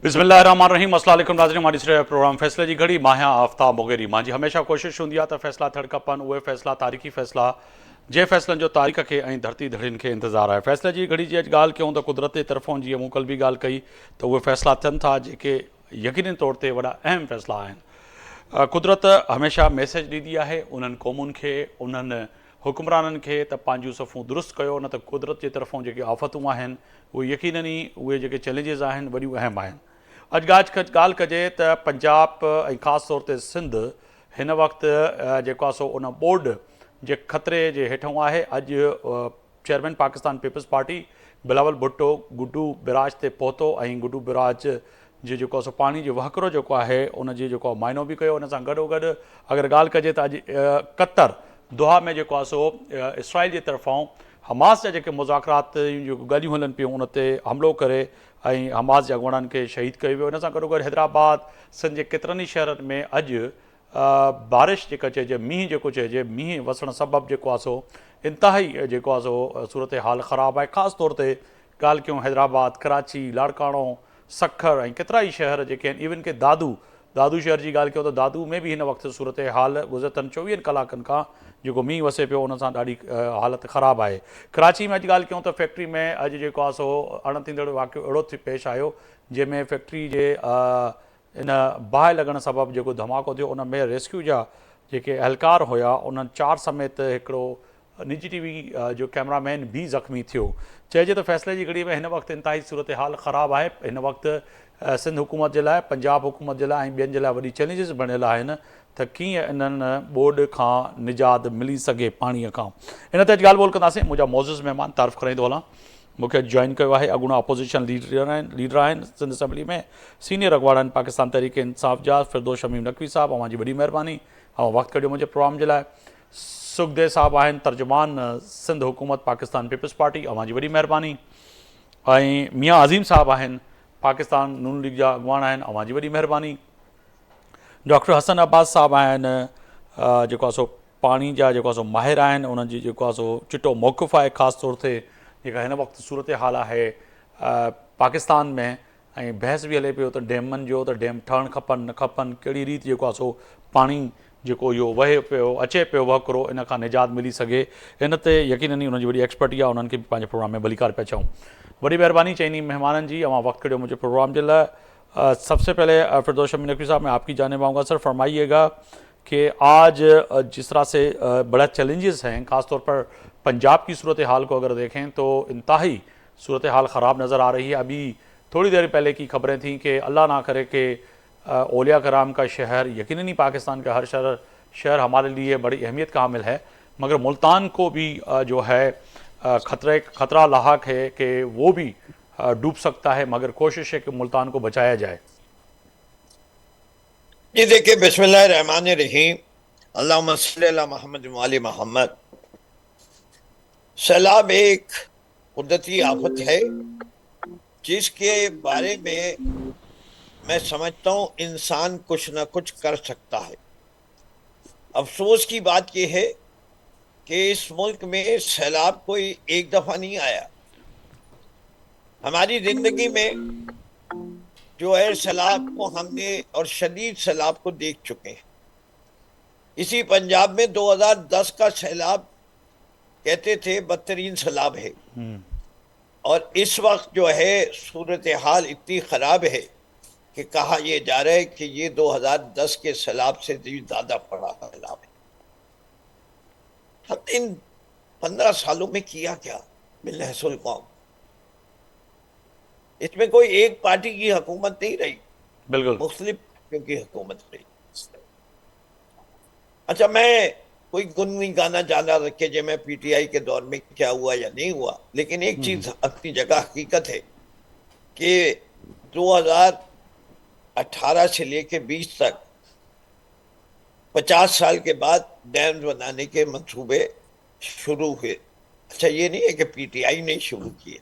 बिस्मिल्लाहिर्रहमानिर्रहीम। अस्सलाम वालेकुम नाज़रीन, हमारी इस प्रोग्राम फैसले की घड़ी माहिया आफ्ताब मुगेरी मां जी हमेशा कोशिश हूंदी आहे त फ़ैसिला थियण खपनि, उहे फ़ैसिला तारीख़ी फ़ैसिला जे फ़ैसिलनि जो तारीख़ खे ऐं धरती धड़ियुनि खे इंतज़ारु आहे। फ़ैसिले जी घड़ी जी अॼु ॻाल्हि कयूं त कुदरत जे तरफ़ां जीअं मूं कल्ह बि ॻाल्हि कई त उहे फ़ैसिला थियनि था जेके यकीनी तौर ते वॾा अहम फ़ैसिला आहिनि। कुदरत हमेशह मैसेज ॾींदी आहे उन्हनि क़ौमुनि खे, उन्हनि हुक्मराननि खे त पंहिंजूं सफ़ूं दुरुस्त कयो, न त कुदरत जे तरफ़ां जेके आफ़तूं आहिनि उहे यकीननि ई उहे जेके चैलेंजिस आहिनि वॾियूं अहम आहिनि। अॼु ॻाल्हि कजे त पंजाब ऐं ख़ासि तौर ते सिंध हिन वक़्तु जेको आहे सो उन बोर्ड जे ख़तरे जे हेठां आहे। अॼु chairman Pakistan peoples Party Bilawal Bhutto Guddu barrage ते पहुतो ऐं गुड्डू बिराज जे जेको आहे सो पाणी जो वहकिरो जेको आहे उन जी जेको आहे माइनो बि कयो। उन सां गॾोगॾु अगरि ॻाल्हि कजे त अॼु कतर दोहा में जेको आहे सो इसराइल जी तरफ़ां हमास जा जेके मुज़ाकरात जेको ॻाल्हियूं हलनि पियूं उन ते हमिलो करे ऐं हमास जे अॻुवाननि खे शहीद कयो वियो। इन सां गॾोगॾु हैदराबाद सिंध जे केतिरनि ई शहरनि में अॼु बारिश जेका चइजे, मींहुं जेको चइजे, मींहुं वसणु सबबु जेको आहे सो इंतिहाई जेको आहे सो सूरत हाल ख़राबु आहे। ख़ासि तौर ते ॻाल्हि कयूं हैदराबाद, कराची, लाड़काणो, सखर ऐं केतिरा ई शहर जेके आहिनि, इवन के दादू शहर जी ॻाल्हि कयूं त दादू में बि हिन वक़्तु सूरत हाल गुज़िरतनि 24 कलाकनि खां जेको मींहुं वसे पियो उन सां ॾाढी हालति ख़राबु आहे। कराची में अॼु ॻाल्हि कयूं त फैक्ट्री में अॼु जेको आहे सो अणथींदड़ वाक़ियो अहिड़ो पेश आयो जंहिंमें फैक्ट्री जे इन बाहि लॻण सबबु जेको धमाको थियो उन में रेस्क्यू जा जेके एहलकार हुया उन्हनि 4 समेत हिकिड़ो निजी टीवी जो कैमरामैन बि ज़ख़्मी थियो। चइजे त फ़ैसिले जी घड़ी में हिन वक़्तु इंतिहाई सूरत हाल ख़राबु आहे। हिन वक़्तु सिंध हुकूमत जे लाइ, पंजाब हुकूमत जे लाइ ऐं ॿियनि जे लाइ वॾी चैलेंजिस बणियल आहिनि त कीअं इन्हनि बोर्ड खां निजात मिली सघे पाणीअ खां। इन ते अॼु ॻाल्हि ॿोल कंदासीं। मुंहिंजा मोज़िज़ महिमान तारीफ़ कराईंदो हलां। मूंखे जॉइन कयो आहे अॻूणा अपोज़िशन लीडर आहिनि सिंध असैम्बली में, सीनियर अॻवान आहिनि पाकिस्तान तहरीक इंसाफ़ जा फिरदौस शमीम नक़वी साहब, अव्हांजी वॾी महिरबानी, ऐं वक़्तु कढियो मुंहिंजे प्रोग्राम जे लाइ। सुखदेव साहब आहिनि तर्जुमान सिंध हुकूमत पाकिस्तान पीपल्स पार्टी, अव्हांजी वॾी महिरबानी। ऐं मियाँ अज़ीम साहब आहिनि पाकिस्तान नून लीग जा अॻवान आहिनि, अव्हांजी वॾी महिरबानी। डॉक्टर हसन अब्बास साहब आहिनि जेको आहे सो पाणी जा जेको आहे सो माहिर आहिनि, उन्हनि जी जेको आहे सो चिटो मौक़ुफ़ आहे ख़ासि तौर ते जेका हिन वक़्तु सूरत हाल आहे पाकिस्तान में। ऐं बहस बि हले पियो त डैमनि जो त डैम ठहणु खपनि न खपनि, कहिड़ी रीति जेको आहे सो पाणी जेको इहो वहे पियो अचे पियो वहकिरो इन खां निजात मिली सघे। इन ते यकीननि हुनजी वॾी एक्सपर्टी आहे, उन्हनि खे बि पंहिंजे प्रोग्राम में भलीकार पिया चऊं। वॾी महिरबानी चईनी मेहमाननि जी, अवां वक़्तु कढियो मुझे प्रोग्राम के लिए। सबसे पहले फिरदौस शमीम नकवी साहब मैं आपकी जानिब आऊँगा। सर फरमाइएगा कि आज जिस तरह से बड़ा चैलेंजेस हैं, ख़ासतौर पर पंजाब की सूरत हाल को अगर देखें तो इंतहाई सूरत हाल ख़राब नज़र आ रही है। अभी थोड़ी देर पहले की खबरें थीं कि अल्लाह ना करे कि औलिया कराम का शहर, यकीनन पाकिस्तान का हर शहर हमारे लिए बड़ी अहमियत का हामिल है, मगर मुल्तान को भी जो है खतरा लाहक है कि वो भी डूब सकता है, मगर कोशिश है कि मुल्तान को बचाया जाए। जी देखिए, बिस्मिल्लाहिर्रहमानिर्रहीम, अल्लाहुम्मा सल्ली अला मोहम्मद व आले मोहम्मद। सैलाब एक कुदरती आफत है जिसके बारे में मैं समझता हूँ इंसान कुछ ना कुछ कर सकता है। अफसोस की बात यह है कि इस मुल्क में सैलाब कोई एक दफा नहीं आया। हमारी जिंदगी में जो है सैलाब को हमने और शदीद सैलाब को देख चुके हैं। इसी पंजाब में 2010 का सैलाब कहते थे बदतरीन सैलाब है, और इस वक्त जो है सूरत हाल इतनी खराब है कि कहा यह जा रहा है कि ये 2010 के सैलाब से भी ज्यादा बड़ा सैलाब है। हमने इन 15 सालों में किया क्या बिलहसुल कौम? इसमें कोई एक पार्टी की हुकूमत नहीं रही, बिल्कुल मुख्तलिफ पार्टियों की हुकूमत रही। अच्छा, मैं कोई गुन नहीं गाना जाना रखे जो मैं पीटीआई के दौर में क्या हुआ या नहीं हुआ, लेकिन एक चीज अपनी जगह हकीकत है कि 2018 से लेके 20 तक 50 साल के बाद डैम बनाने के मंसूबे शुरू हुए। अच्छा, ये नहीं है कि पीटीआई ने शुरू किए,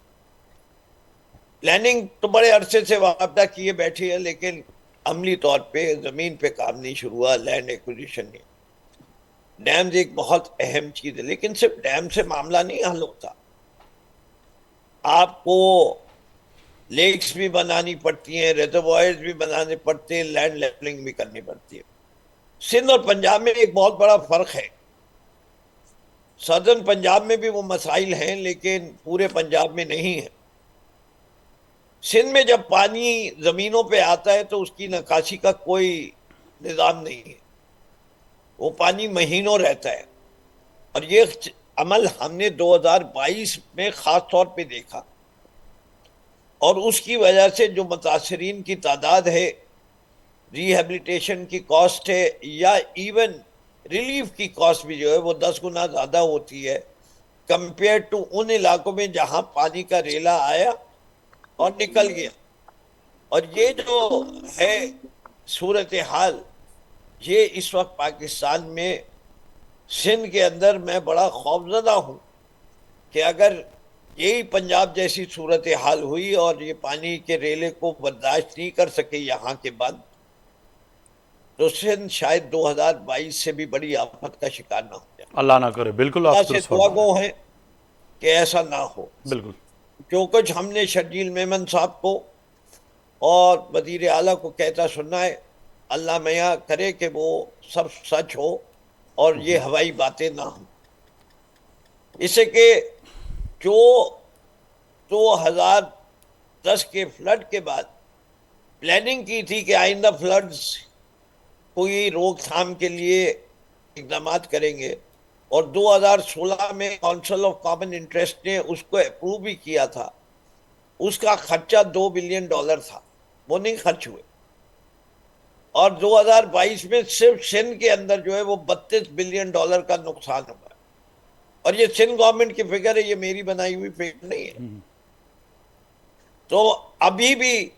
प्लानिंग तो बड़े अरसे से वापदा किए बैठी है, लेकिन अमली तौर पे जमीन पे काम नहीं शुरू हुआ, लैंड एक्विजिशन नहीं। डैम एक बहुत अहम चीज है, लेकिन सिर्फ डैम से मामला नहीं हल होता। आपको लेक्स भी बनानी पड़ती हैं, रिजर्वॉयर्स भी बनाने पड़ते हैं, लैंड लेवलिंग भी करनी पड़ती है। सिंध और पंजाब में एक बहुत बड़ा फर्क है। सदर्न पंजाब में भी वो मसाइल हैं, लेकिन पूरे पंजाब में नहीं है। सिंध में जब पानी जमीनों पे आता है तो उसकी निकासी का कोई निजाम नहीं है, वो पानी महीनों रहता है। और ये अमल हमने 2022 में खास तौर पे देखा, और उसकी वजह से जो मुतासरीन की तादाद है, रिहेबिलिटेशन की कॉस्ट है, या इवन रिलीफ की कॉस्ट भी जो है वो 10 गुना ज्यादा होती है कंपेयर टू उन इलाकों में जहां पानी का रेला आया और निकल गया। और ये जो है सूरत हाल, ये इस वक्त पाकिस्तान में सिंध के अंदर मैं बड़ा खौफजदा हूं कि अगर यही पंजाब जैसी सूरत हाल हुई और ये पानी के रेले को बर्दाश्त नहीं कर सके यहाँ के बाद, तो सिंध शायद 2022 से भी बड़ी आफत का शिकार ना हो जाए। अल्लाह ना करे, बिल्कुल आप अल्लाह से दुरुस्त दुआ फरमा रहे गो है कि ऐसा ना हो। हैं। बिल्कुल। जो कुछ हमने शर्जील मेमन साहब को और वजीर आला को कहता सुनना है, अल्लाह मैया करे कि वो सब सच हो और ये हवाई बातें ना हो। इससे कि जो 2010 के फ्लड के बाद प्लानिंग की थी कि आइंदा फ्लड्स कोई रोकथाम के लिए इकदाम करेंगे, और 2016 में काउंसिल ऑफ कॉमन इंटरेस्ट ने उसको अप्रूव भी किया था, उसका खर्चा $2 बिलियन था, वो नहीं खर्च हुए। और 2022 में सिर्फ सिंध के अंदर जो है वो $32 बिलियन का नुकसान हुआ है। और ये सिंध गवर्नमेंट की फिगर है, ये मेरी बनाई हुई फिगर नहीं है। तो अभी भी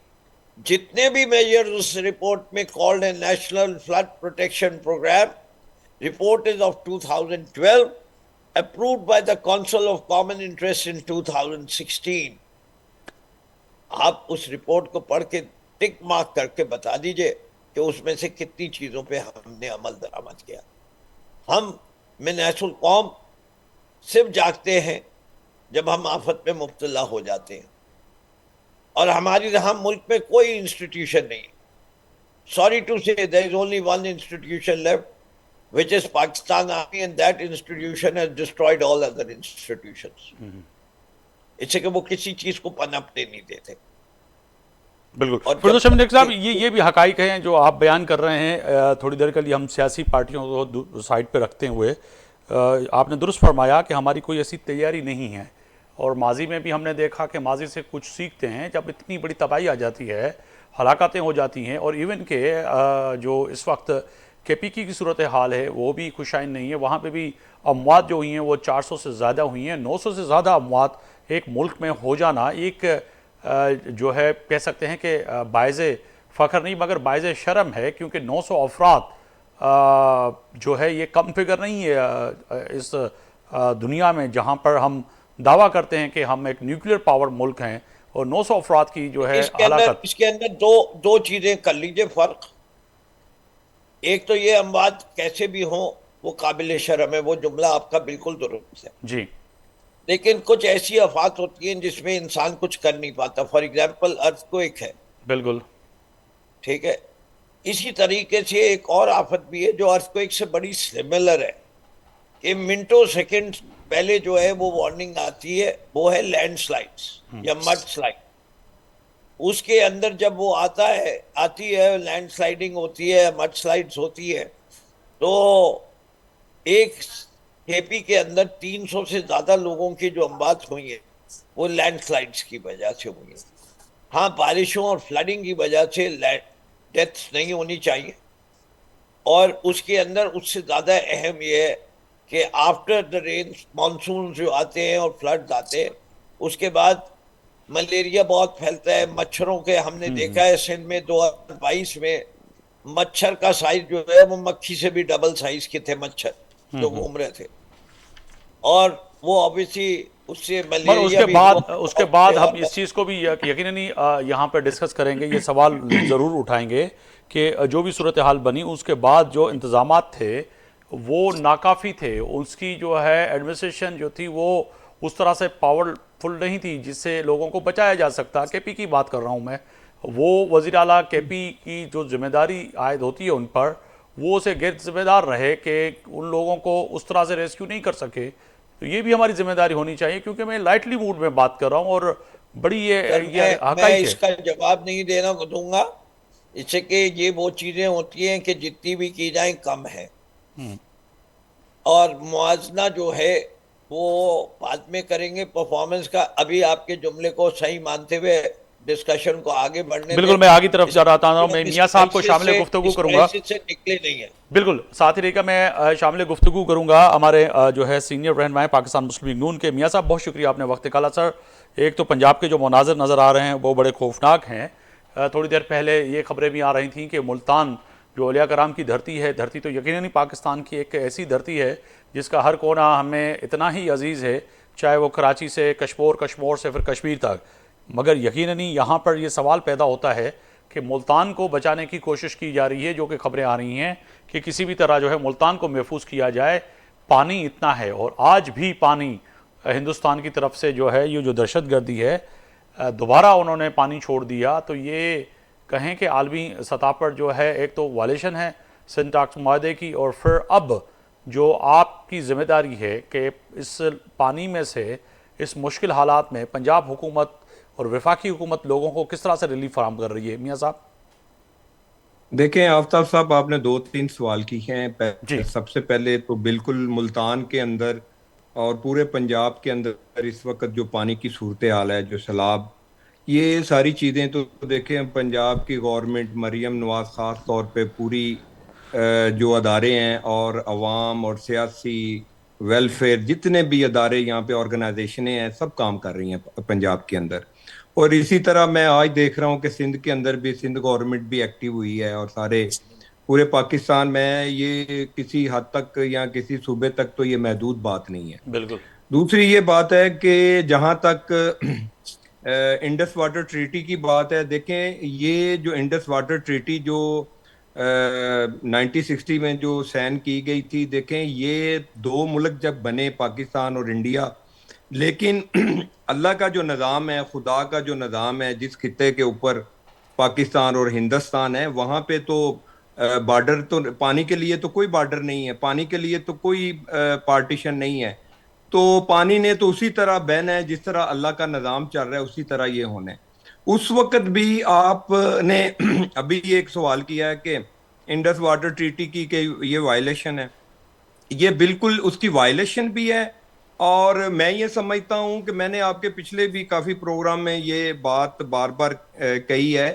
जितने भी मेजर्स उस रिपोर्ट में कॉल्ड है national flood protection program, report is of 2012, approved by the council of common interest in 2016। आप उस रिपोर्ट को पढ़ के टिक मार्क करके बता दीजिए कि उसमें से कितनी चीजों पे हमने अमल दरामद किया। हम मिनासुल कौम सिर्फ जागते हैं जब हम आफत में मुब्तला हो जाते हैं, और हमारी यहाँ मुल्क में कोई इंस्टीट्यूशन नहीं। Sorry to say there is only one institution left, which is Pakistan Army, and that institution has destroyed all other institutions. इससे कि वो किसी चीज को पनपने नहीं देते। बिल्कुल। और फिरोज जब शमीम साहब, ये भी हकाइक हैं जो आप बयान कर रहे हैं। थोड़ी देर के लिए हम सियासी पार्टियों को साइड पे रखते हुए, आपने दुरुस्त फरमाया कि हमारी कोई ऐसी तैयारी नहीं है, और माजी में भी हमने देखा कि माजी से कुछ सीखते हैं। जब इतनी बड़ी तबाही आ जाती है, हलाकतें हो जाती हैं, और इवन के जो इस वक्त केपीकी की सूरत हाल है वो भी खुशाइन नहीं है। वहाँ पे भी अमवात जो हुई हैं वो 400 से ज़्यादा हुई हैं। 900 से ज़्यादा अमवात एक मुल्क में हो जाना एक जो है कह सकते हैं कि बायज़े फ़ख्र नहीं मगर बायज़े शर्म है, क्योंकि 900 अफराद जो है ये कम फिगर नहीं है इस दुनिया में, जहाँ पर हम दावा करते हैं कि हम एक न्यूक्लियर पावर मुल्क हैं, और 900 अफराद की जो है हलाकत। इसके अंदर दो चीजें कर लीजिए फर्क। एक तो ये अमवात कैसे भी हो वो काबिल शर्म है, वो जुमला आपका बिल्कुल दुरुस्त है जी। लेकिन कुछ ऐसी आफात होती हैं जिसमें इंसान कुछ कर नहीं पाता। फॉर एग्जाम्पल अर्थक्वेक है, बिल्कुल ठीक है। इसी तरीके से एक और आफत भी है जो अर्थक्वेक से बड़ी सिमिलर है, कि मिनटों सेकंड पहले जो है वो वार्निंग आती है, वो है लैंडस्लाइड्स या मड स्लाइड। उसके अंदर जब वो आती है लैंडस्लाइडिंग होती है, मड स्लाइड्स होती है, तो एक केपी के अंदर 300 से ज्यादा लोगों की जो अमवात हुई है वो लैंडस्लाइड्स की वजह से हुई है। हाँ, बारिशों और फ्लडिंग की वजह से डेथ्स नहीं होनी चाहिए, और उसके अंदर उससे ज्यादा अहम यह है कि आफ्टर द रेन मानसून जो आते हैं और फ्लड्स आते हैं, उसके बाद मलेरिया बहुत फैलता है। मच्छरों के हमने देखा है सिंध में 2022 में मच्छर का साइज जो है वो मक्खी से भी डबल साइज के थे मच्छर जो घूम रहे थे, और वो ऑब्वियसली उससे पर मलेरिया भी उसके बाद हम इस चीज़ को भी यकीनन यहाँ पर डिस्कस करेंगे, ये सवाल ज़रूर उठाएंगे कि जो भी सूरत हाल बनी उसके बाद जो इंतज़ामात थे वो नाकाफ़ी थे। उसकी जो है एडमिनिस्ट्रेशन जो थी वो उस तरह से पावर फुल नहीं थी जिससे लोगों को बचाया जा सकता। केपी की बात कर रहा हूँ मैं, वो वज़ीर आला केपी की जो जिम्मेदारी आयद होती है उन पर, वो उसे गैर जिम्मेदार रहे कि उन लोगों को उस तरह से रेस्क्यू नहीं कर सके। तो ये भी हमारी जिम्मेदारी होनी चाहिए, क्योंकि मैं लाइटली मूड में बात कर रहा हूँ और बड़ी सर ये मैं हकाइक है। इसका जवाब नहीं देना दूंगा, इससे कि ये वो चीजें होती हैं कि जितनी भी की जाए कम है, और मुआवजा जो है वो बाद में करेंगे परफॉर्मेंस का। अभी आपके जुमले को सही मानते हुए डिस्कशन को आगे बढ़ने दें। बिल्कुल, मैं आगे तरफ इस जा रहा था, हम मैं इस मियाँ साहब को क्राइसिस शामिल से गुफ्तगू इस करूंगा। क्राइसिस से निकले नहीं है। बिल्कुल, साथ ही रहेगा, मैं शामिल गुफ्तगू करूंगा हमारे जो है सीनियर रहनुमा हैं पाकिस्तान मुस्लिम लीग नून के। मियाँ साहब, बहुत शुक्रिया, आपने वक्त निकाला। सर, एक तो पंजाब के जो मनाजर नज़र आ रहे हैं वो बड़े खौफनाक हैं। थोड़ी देर पहले ये खबरें भी आ रही थी कि मुल्तान जो औलिया कराम की धरती है, धरती तो यकीनन ही पाकिस्तान की एक ऐसी धरती है जिसका हर कोना हमें इतना ही अजीज़ है, चाहे वो कराची से कश्मीर, कश्मीर से फिर कश्मीर तक। मगर यकीनन ही यहाँ पर ये सवाल पैदा होता है कि मुल्तान को बचाने की कोशिश की जा रही है, जो कि खबरें आ रही हैं कि किसी भी तरह जो है मुल्तान को महफूज किया जाए। पानी इतना है और आज भी पानी हिंदुस्तान की तरफ से जो है ये जो दहशतगर्दी है, दोबारा उन्होंने पानी छोड़ दिया, तो ये कहें कि आलमी सतह पर जो है एक तो वायलेशन है सिंटैक्स माहदे की, और फिर अब जो आपकी ज़िम्मेदारी है कि इस पानी में से इस मुश्किल हालात में पंजाब हुकूमत और वफाकी हुकूमत लोगों को किस तरह से रिलीफ फराहम कर रही है। मियाँ साहब। देखें आफ्ताब साहब, आपने दो तीन सवाल किए हैं। जी। सबसे पहले तो बिल्कुल मुल्तान के अंदर और पूरे पंजाब के अंदर इस वक्त जो पानी की सूरत हाल है, जो सैलाब, ये सारी चीज़ें तो देखें पंजाब की गवर्नमेंट, मरीम नवाज ख़ास तौर पे पूरी जो अदारे हैं और अवाम और सियासी वेलफेयर जितने भी अदारे यहाँ पे ऑर्गेनाइजेशनें हैं, सब काम कर रही हैं पंजाब के अंदर। और इसी तरह मैं आज देख रहा हूँ कि सिंध के अंदर भी सिंध गवर्नमेंट भी एक्टिव हुई है, और सारे पूरे पाकिस्तान में ये किसी हद तक या किसी सूबे तक तो ये महदूद बात नहीं है। बिल्कुल। दूसरी ये बात है कि जहाँ तक इंडस वाटर ट्रीटी की बात है, देखें ये जो इंडस वाटर ट्रीटी जो 1960 में जो साइन की गई थी, देखें ये दो मुल्क जब बने पाकिस्तान और इंडिया, लेकिन अल्लाह का जो निज़ाम है, खुदा का जो निज़ाम है, जिस खित्ते के ऊपर पाकिस्तान और हिंदुस्तान है, वहाँ पे तो बॉर्डर तो पानी के लिए तो कोई बॉर्डर नहीं है, पानी के लिए तो कोई पार्टीशन नहीं है। तो पानी ने तो उसी तरह बहना है जिस तरह अल्लाह का निज़ाम चल रहा है, उसी तरह ये होना है। उस वक्त भी आपने अभी ये एक सवाल किया है कि इंडस वाटर ट्रीटी की कि ये वायलेशन है, ये बिल्कुल उसकी वायलेशन भी है। और मैं ये समझता हूं कि मैंने आपके पिछले भी काफी प्रोग्राम में ये बात बार बार कही है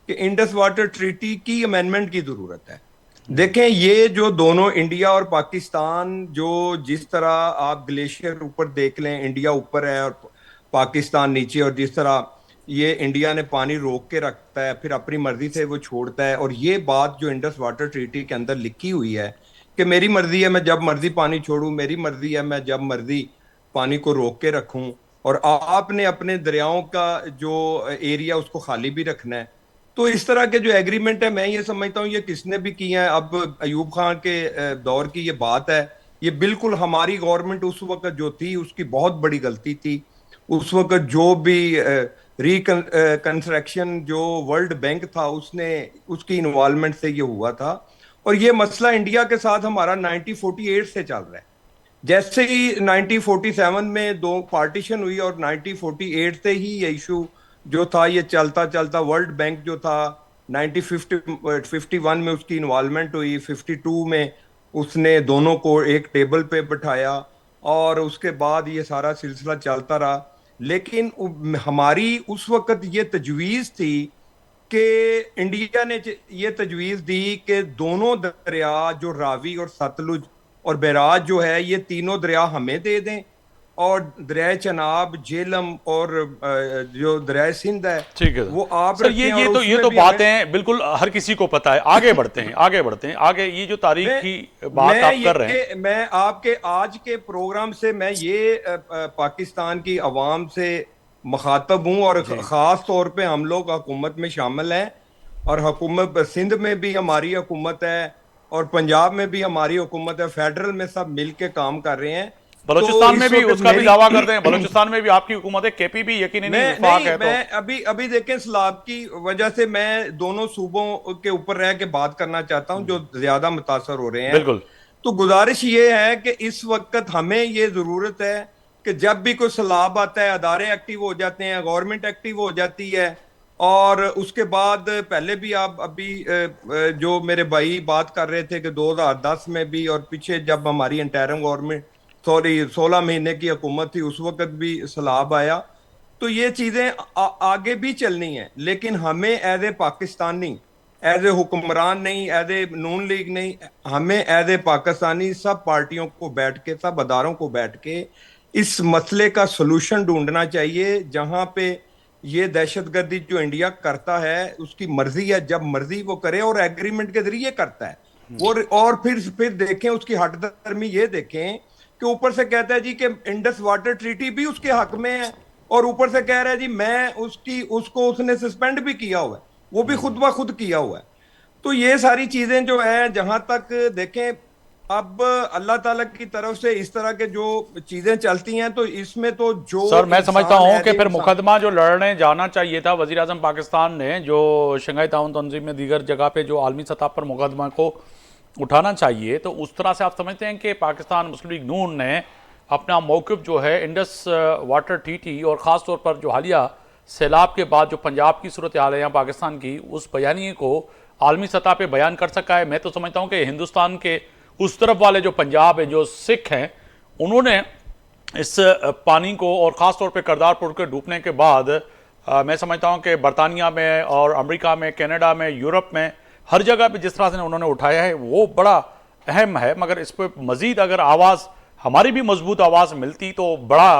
कि इंडस वाटर ट्रीटी की अमेंडमेंट की जरूरत है। देखें ये जो दोनों इंडिया और पाकिस्तान, जो जिस तरह आप ग्लेशियर ऊपर देख लें, इंडिया ऊपर है और पाकिस्तान नीचे, और जिस तरह ये इंडिया ने पानी रोक के रखता है फिर अपनी मर्जी से वो छोड़ता है, और ये बात जो इंडस वाटर ट्रीटी के अंदर लिखी हुई है कि मेरी मर्जी है मैं जब मर्जी पानी छोड़ूं, मेरी मर्जी है मैं जब मर्जी पानी को रोक के रखूं, और आपने अपने दरियाओं का जो एरिया उसको खाली भी रखना है। तो इस तरह के जो एग्रीमेंट है, मैं ये समझता हूँ ये किसने भी किए हैं। अब अयूब खान के दौर की ये बात है, ये बिल्कुल हमारी गवर्नमेंट उस वक्त जो थी उसकी बहुत बड़ी गलती थी। उस वक्त जो भी रिकंस्ट्रक्शन जो वर्ल्ड बैंक था उसने उसकी इन्वॉल्वमेंट से ये हुआ था, और ये मसला इंडिया के साथ हमारा 1948 से चल रहा है। जैसे ही 1947 में दो पार्टीशन हुई और 1948 से ही ये इशू जो था ये चलता चलता, वर्ल्ड बैंक जो था 1951 में उसकी इन्वॉल्वमेंट हुई, 52 में उसने दोनों को एक टेबल पे बिठाया, और उसके बाद ये सारा सिलसिला चलता रहा। लेकिन हमारी उस वक्त ये तजवीज़ थी कि इंडिया ने ये तजवीज़ दी कि दोनों दरिया जो रावी और सतलुज और बैराज जो है, ये तीनों दरिया हमें दे दें, और दरिया चनाब, झेलम और जो दरिया सिंध है ठीक है वो आप सर। रखें। और ये उसमें तो भी बातें बिल्कुल हर किसी को पता है। आगे बढ़ते हैं, आगे बढ़ते हैं। आगे ये जो तारीख की बात आप कर रहे हैं, मैं आपके आज के प्रोग्राम से मैं ये पाकिस्तान की आवाम से मुखातब हूँ, और खास तौर पे हम लोग हुकूमत में शामिल हैं, और हुकूमत सिंध में भी हमारी हुकूमत है और पंजाब में भी हमारी हुकूमत है, फेडरल में सब मिल के काम कर रहे हैं बलूचिस्तान में इस भी वक्त उसका भी मेरी दावा करते हैं, बलूचिस्तान में भी आपकी हुकूमत है, केपी भी यकीन नहीं मैं विफाक नहीं है। तो मैं अभी अभी देखें, सैलाब की वजह से मैं दोनों सूबों के ऊपर रह के बात करना चाहता हूं जो ज्यादा मुतासर हो रहे हैं। बिल्कुल। तो गुजारिश ये है कि इस वक्त हमें ये जरूरत है कि जब भी कोई सैलाब आता है, अदारे एक्टिव हो जाते हैं, गवर्नमेंट एक्टिव हो जाती है। और उसके बाद पहले भी आप अभी जो मेरे भाई बात कर रहे थे कि 2010 में भी, और पीछे जब हमारी इंटरिम गवर्नमेंट, सॉरी 16 महीने की हुकूमत थी, उस वक्त भी सैलाब आया। तो ये चीजें आगे भी चलनी है, लेकिन हमें as a Pakistani, as a हुक्मरान नहीं, एज ए नून लीग नहीं, हमें एज ए पाकिस्तानी सब पार्टियों को बैठ के, सब अदारों को बैठ के इस मसले का सोल्यूशन ढूंढना चाहिए। जहां पे ये दहशतगर्दी जो इंडिया करता है उसकी मर्जी है, जब मर्जी वो करे और एग्रीमेंट के जरिए करता है वो। और फिर देखें उसकी हठधर्मी, ये देखें कि ऊपर से कहता है जी कि इंडस वाटर ट्रीटी भी उसके हक में है, और ऊपर से कह रहा है जी मैं उसको उसने सस्पेंड भी किया हुआ है, वो भी खुद ब खुद किया हुआ है। तो ये सारी चीजें जो है, जहां तक देखें, अब अल्लाह ताला की तरफ से इस तरह के जो चीजें चलती हैं, तो इसमें तो जो सर मैं समझता इंसान हूं है, कि जो फिर इंसान मुकदमा जो लड़ने जाना चाहिए था वजीर आजम पाकिस्तान ने, जो शंघाई ताउन तंजीम में दीगर जगह पे जो आलमी सतह पर मुकदमा को उठाना चाहिए, तो उस तरह से आप समझते हैं कि पाकिस्तान मुस्लिम लीग नून ने अपना मौक़िफ़ जो है इंडस वाटर ट्रीटी और ख़ास तौर पर जो हालिया सैलाब के बाद जो पंजाब की सूरत हाल है यहाँ पाकिस्तान की, उस बयानी को आलमी सतह पे बयान कर सका है। मैं तो समझता हूँ कि हिंदुस्तान के उस तरफ वाले जो पंजाब है, जो सिख हैं, उन्होंने इस पानी को, और ख़ास तौर पे करतारपुर के डूबने के बाद मैं समझता हूँ कि बरतानिया में और अमेरिका में, कनाडा में, यूरोप में, हर जगह पे जिस तरह से उन्होंने उठाया है वो बड़ा अहम है। मगर इस पर मज़ीद अगर आवाज़, हमारी भी मजबूत आवाज़ मिलती तो बड़ा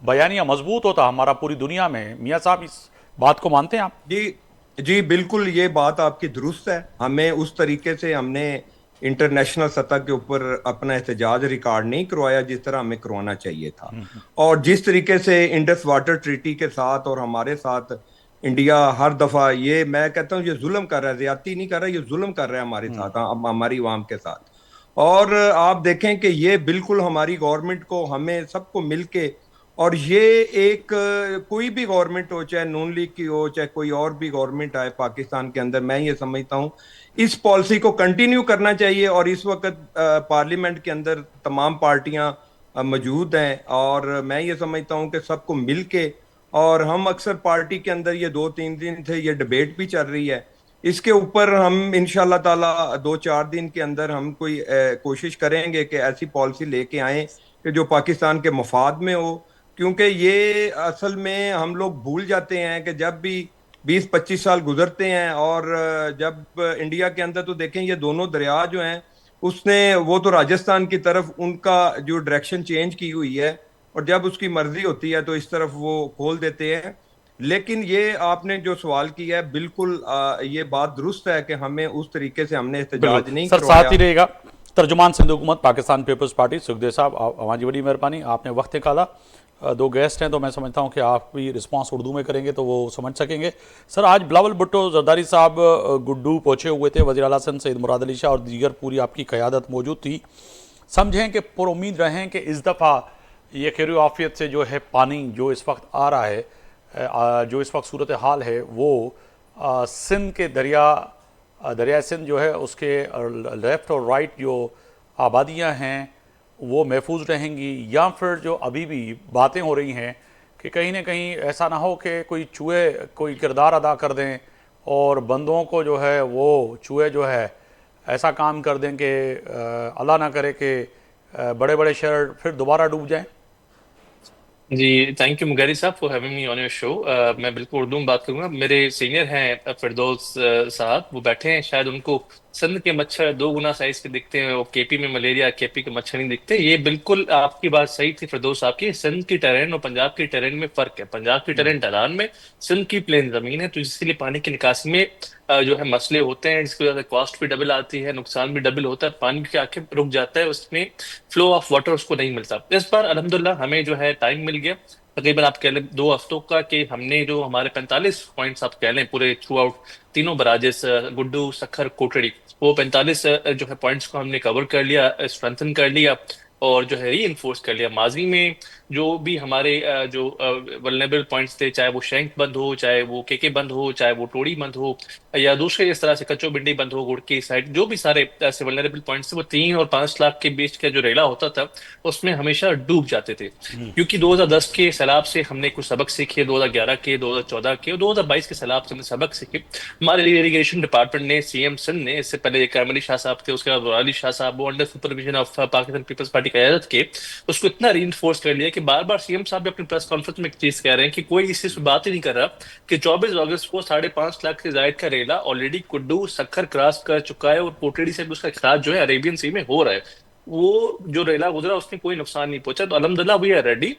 बयानिया मजबूत होता हमारा पूरी दुनिया में। मियाँ साहब इस बात को मानते हैं आप? जी जी बिल्कुल, ये बात आपकी दुरुस्त है। हमें उस तरीके से हमने इंटरनेशनल सतह के ऊपर अपना एहतजाज रिकॉर्ड नहीं करवाया जिस तरह हमें करवाना चाहिए था। और जिस तरीके से इंडस वाटर ट्रीटी के साथ और हमारे साथ इंडिया हर दफा, ये मैं कहता हूँ ये जुल्म कर रहा है, ज्यादती नहीं कर रहा है, ये जुल्म कर रहा है हमारे साथ, हमारी आवाम के साथ। और आप देखें कि ये बिल्कुल हमारी गवर्नमेंट को, हमें सबको मिलके, और ये एक कोई भी गवर्नमेंट हो, चाहे नून लीग की हो, चाहे कोई और भी गवर्नमेंट आए पाकिस्तान के अंदर, मैं ये समझता हूँ इस पॉलिसी को कंटिन्यू करना चाहिए। और इस वक्त पार्लियामेंट के अंदर तमाम पार्टियां मौजूद हैं, और मैं ये समझता हूँ कि सबको मिलके, और हम अक्सर पार्टी के अंदर ये 2-3 दिन थे, ये डिबेट भी चल रही है, इसके ऊपर हम इंशाल्लाह ताला 2-4 दिन के अंदर हम कोई कोशिश करेंगे कि ऐसी पॉलिसी लेके आए कि जो पाकिस्तान के मफाद में हो। क्योंकि ये असल में हम लोग भूल जाते हैं कि जब भी 20-25 साल गुजरते हैं, और जब इंडिया के अंदर तो देखें ये दोनों दरिया जो हैं, उसने वो तो राजस्थान की तरफ उनका जो डायरेक्शन चेंज की हुई है, और जब उसकी मर्जी होती है तो इस तरफ वो खोल देते हैं। लेकिन ये आपने जो सवाल किया है, बिल्कुल ये बात दुरुस्त है कि हमें उस तरीके से हमने बिल्कुल एहतजाज नहीं सर, साथ करवाया। ही रहेगा तर्जुमान सिंध हुकूमत पाकिस्तान पीपल्स पार्टी सुखदेव साहब, हमारी बड़ी मेहरबानी, आपने वक्त निकाला। दो गेस्ट हैं तो मैं समझता हूं कि आप भी रिस्पांस उर्दू में करेंगे तो वो समझ सकेंगे। सर, आज बिलावल भुट्टो जरदारी साहब गुड्डू पहुंचे हुए थे, वज़ीर आला हसन सईद मुराद अली शाह और दीगर पूरी आपकी क़यादत मौजूद थी। समझें कि पुरुम्मीद रहें कि इस दफ़ा ये खैर आफियत से जो है पानी जो इस वक्त आ रहा है, जो इस वक्त सूरत हाल है वो सिंध के दरिया सिंध जो है उसके लेफ़्ट और राइट जो आबादियां हैं वो महफूज रहेंगी, या फिर जो अभी भी बातें हो रही हैं कि कहीं ना कहीं ऐसा ना हो कि कोई चूहे कोई किरदार अदा कर दें और बंदों को जो है वो चूहे जो है ऐसा काम कर दें कि अल्लाह ना करे कि बड़े बड़े शहर फिर दोबारा डूब जाएं। जी, थैंक यू मुगैरी साहब for having me on your show. मैं बिल्कुल उर्दू में बात करूंगा। मेरे सीनियर हैं फिरदौस साहब, वो बैठे हैं, शायद उनको सिंध के मच्छर 2 गुना साइज के दिखते हैं, वो केपी में मलेरिया, केपी के मच्छर नहीं दिखते। ये बिल्कुल आपकी बात सही थी फिरदौस साहब की। सिंध की टेरेन और पंजाब की टेरेन में फर्क है। पंजाब की टेरेन ढलान में, सिंध की प्लेन जमीन है, तो इसलिए पानी की निकासी में जो है मसले होते हैं, जिसकी वजह से कॉस्ट भी डबल आती है, नुकसान भी डबल होता है, पानी के आके रुक जाता है, उसमें फ्लो ऑफ वाटर उसको नहीं मिलता। इस बार अल्हम्दुलिल्लाह हमें जो है टाइम मिल गया, तकरीबन आप कह लें 2 हफ्तों का, कि हमने जो हमारे 45 पॉइंट्स आप कह लें पूरे थ्रू आउट तीनों बराजेस, गुड्डू, सखर, कोटड़ी, वो 45 जो है पॉइंट्स को हमने कवर कर लिया, स्ट्रेंथन कर लिया। और जो है री इन्फोर्स कर लिया। माजी में जो भी हमारे जो वल्नरेबल पॉइंट्स थे, चाहे वो शंख बंद हो, चाहे वो केके बंद हो, चाहे वो टोड़ी बंद हो, या दूसरे इस तरह से कच्चो बिंडी बंद हो, गुड़की साइड, जो भी सारे ऐसे वल्नरेबल पॉइंट्स थे, वो 3 और 5 लाख के बीच का जो रेला होता था उसमें हमेशा डूब जाते थे। क्योंकि 2010 के सैलाब से हमने कुछ सबक सीखे, 2011 के, 2014 के और 2022 के सैलाब से हमने सबक सीखे। हमारे इरिगेशन डिपार्टमेंट ने, सीएम सिंध ने, इससे पहले कैमर अली शाह साहब थे, उसके बाद वली शाह साहब, वो under supervision of Pakistan peoples Party की क्यादत के, उसको इतना रीइंफोर्स कर लिया कि बार बार सीएम साहब भी अपनी प्रेस कॉन्फ्रेंस में एक चीज कह रहे हैं कि कोई इस चीज पे बात ही नहीं कर रहा कि 24 अगस्त को 5.5 लाख से जायद का रेला ऑलरेडी कुड्डू सखर क्रॉस कर चुका है और पोटड़ी से भी उसका खराज जो है अरेबियन सी में हो रहा है। वो जो रेला गुजरा उसमें कोई नुकसान नहीं पहुंचा। तो अल्हम्दुलिल्लाह वी आर रेडी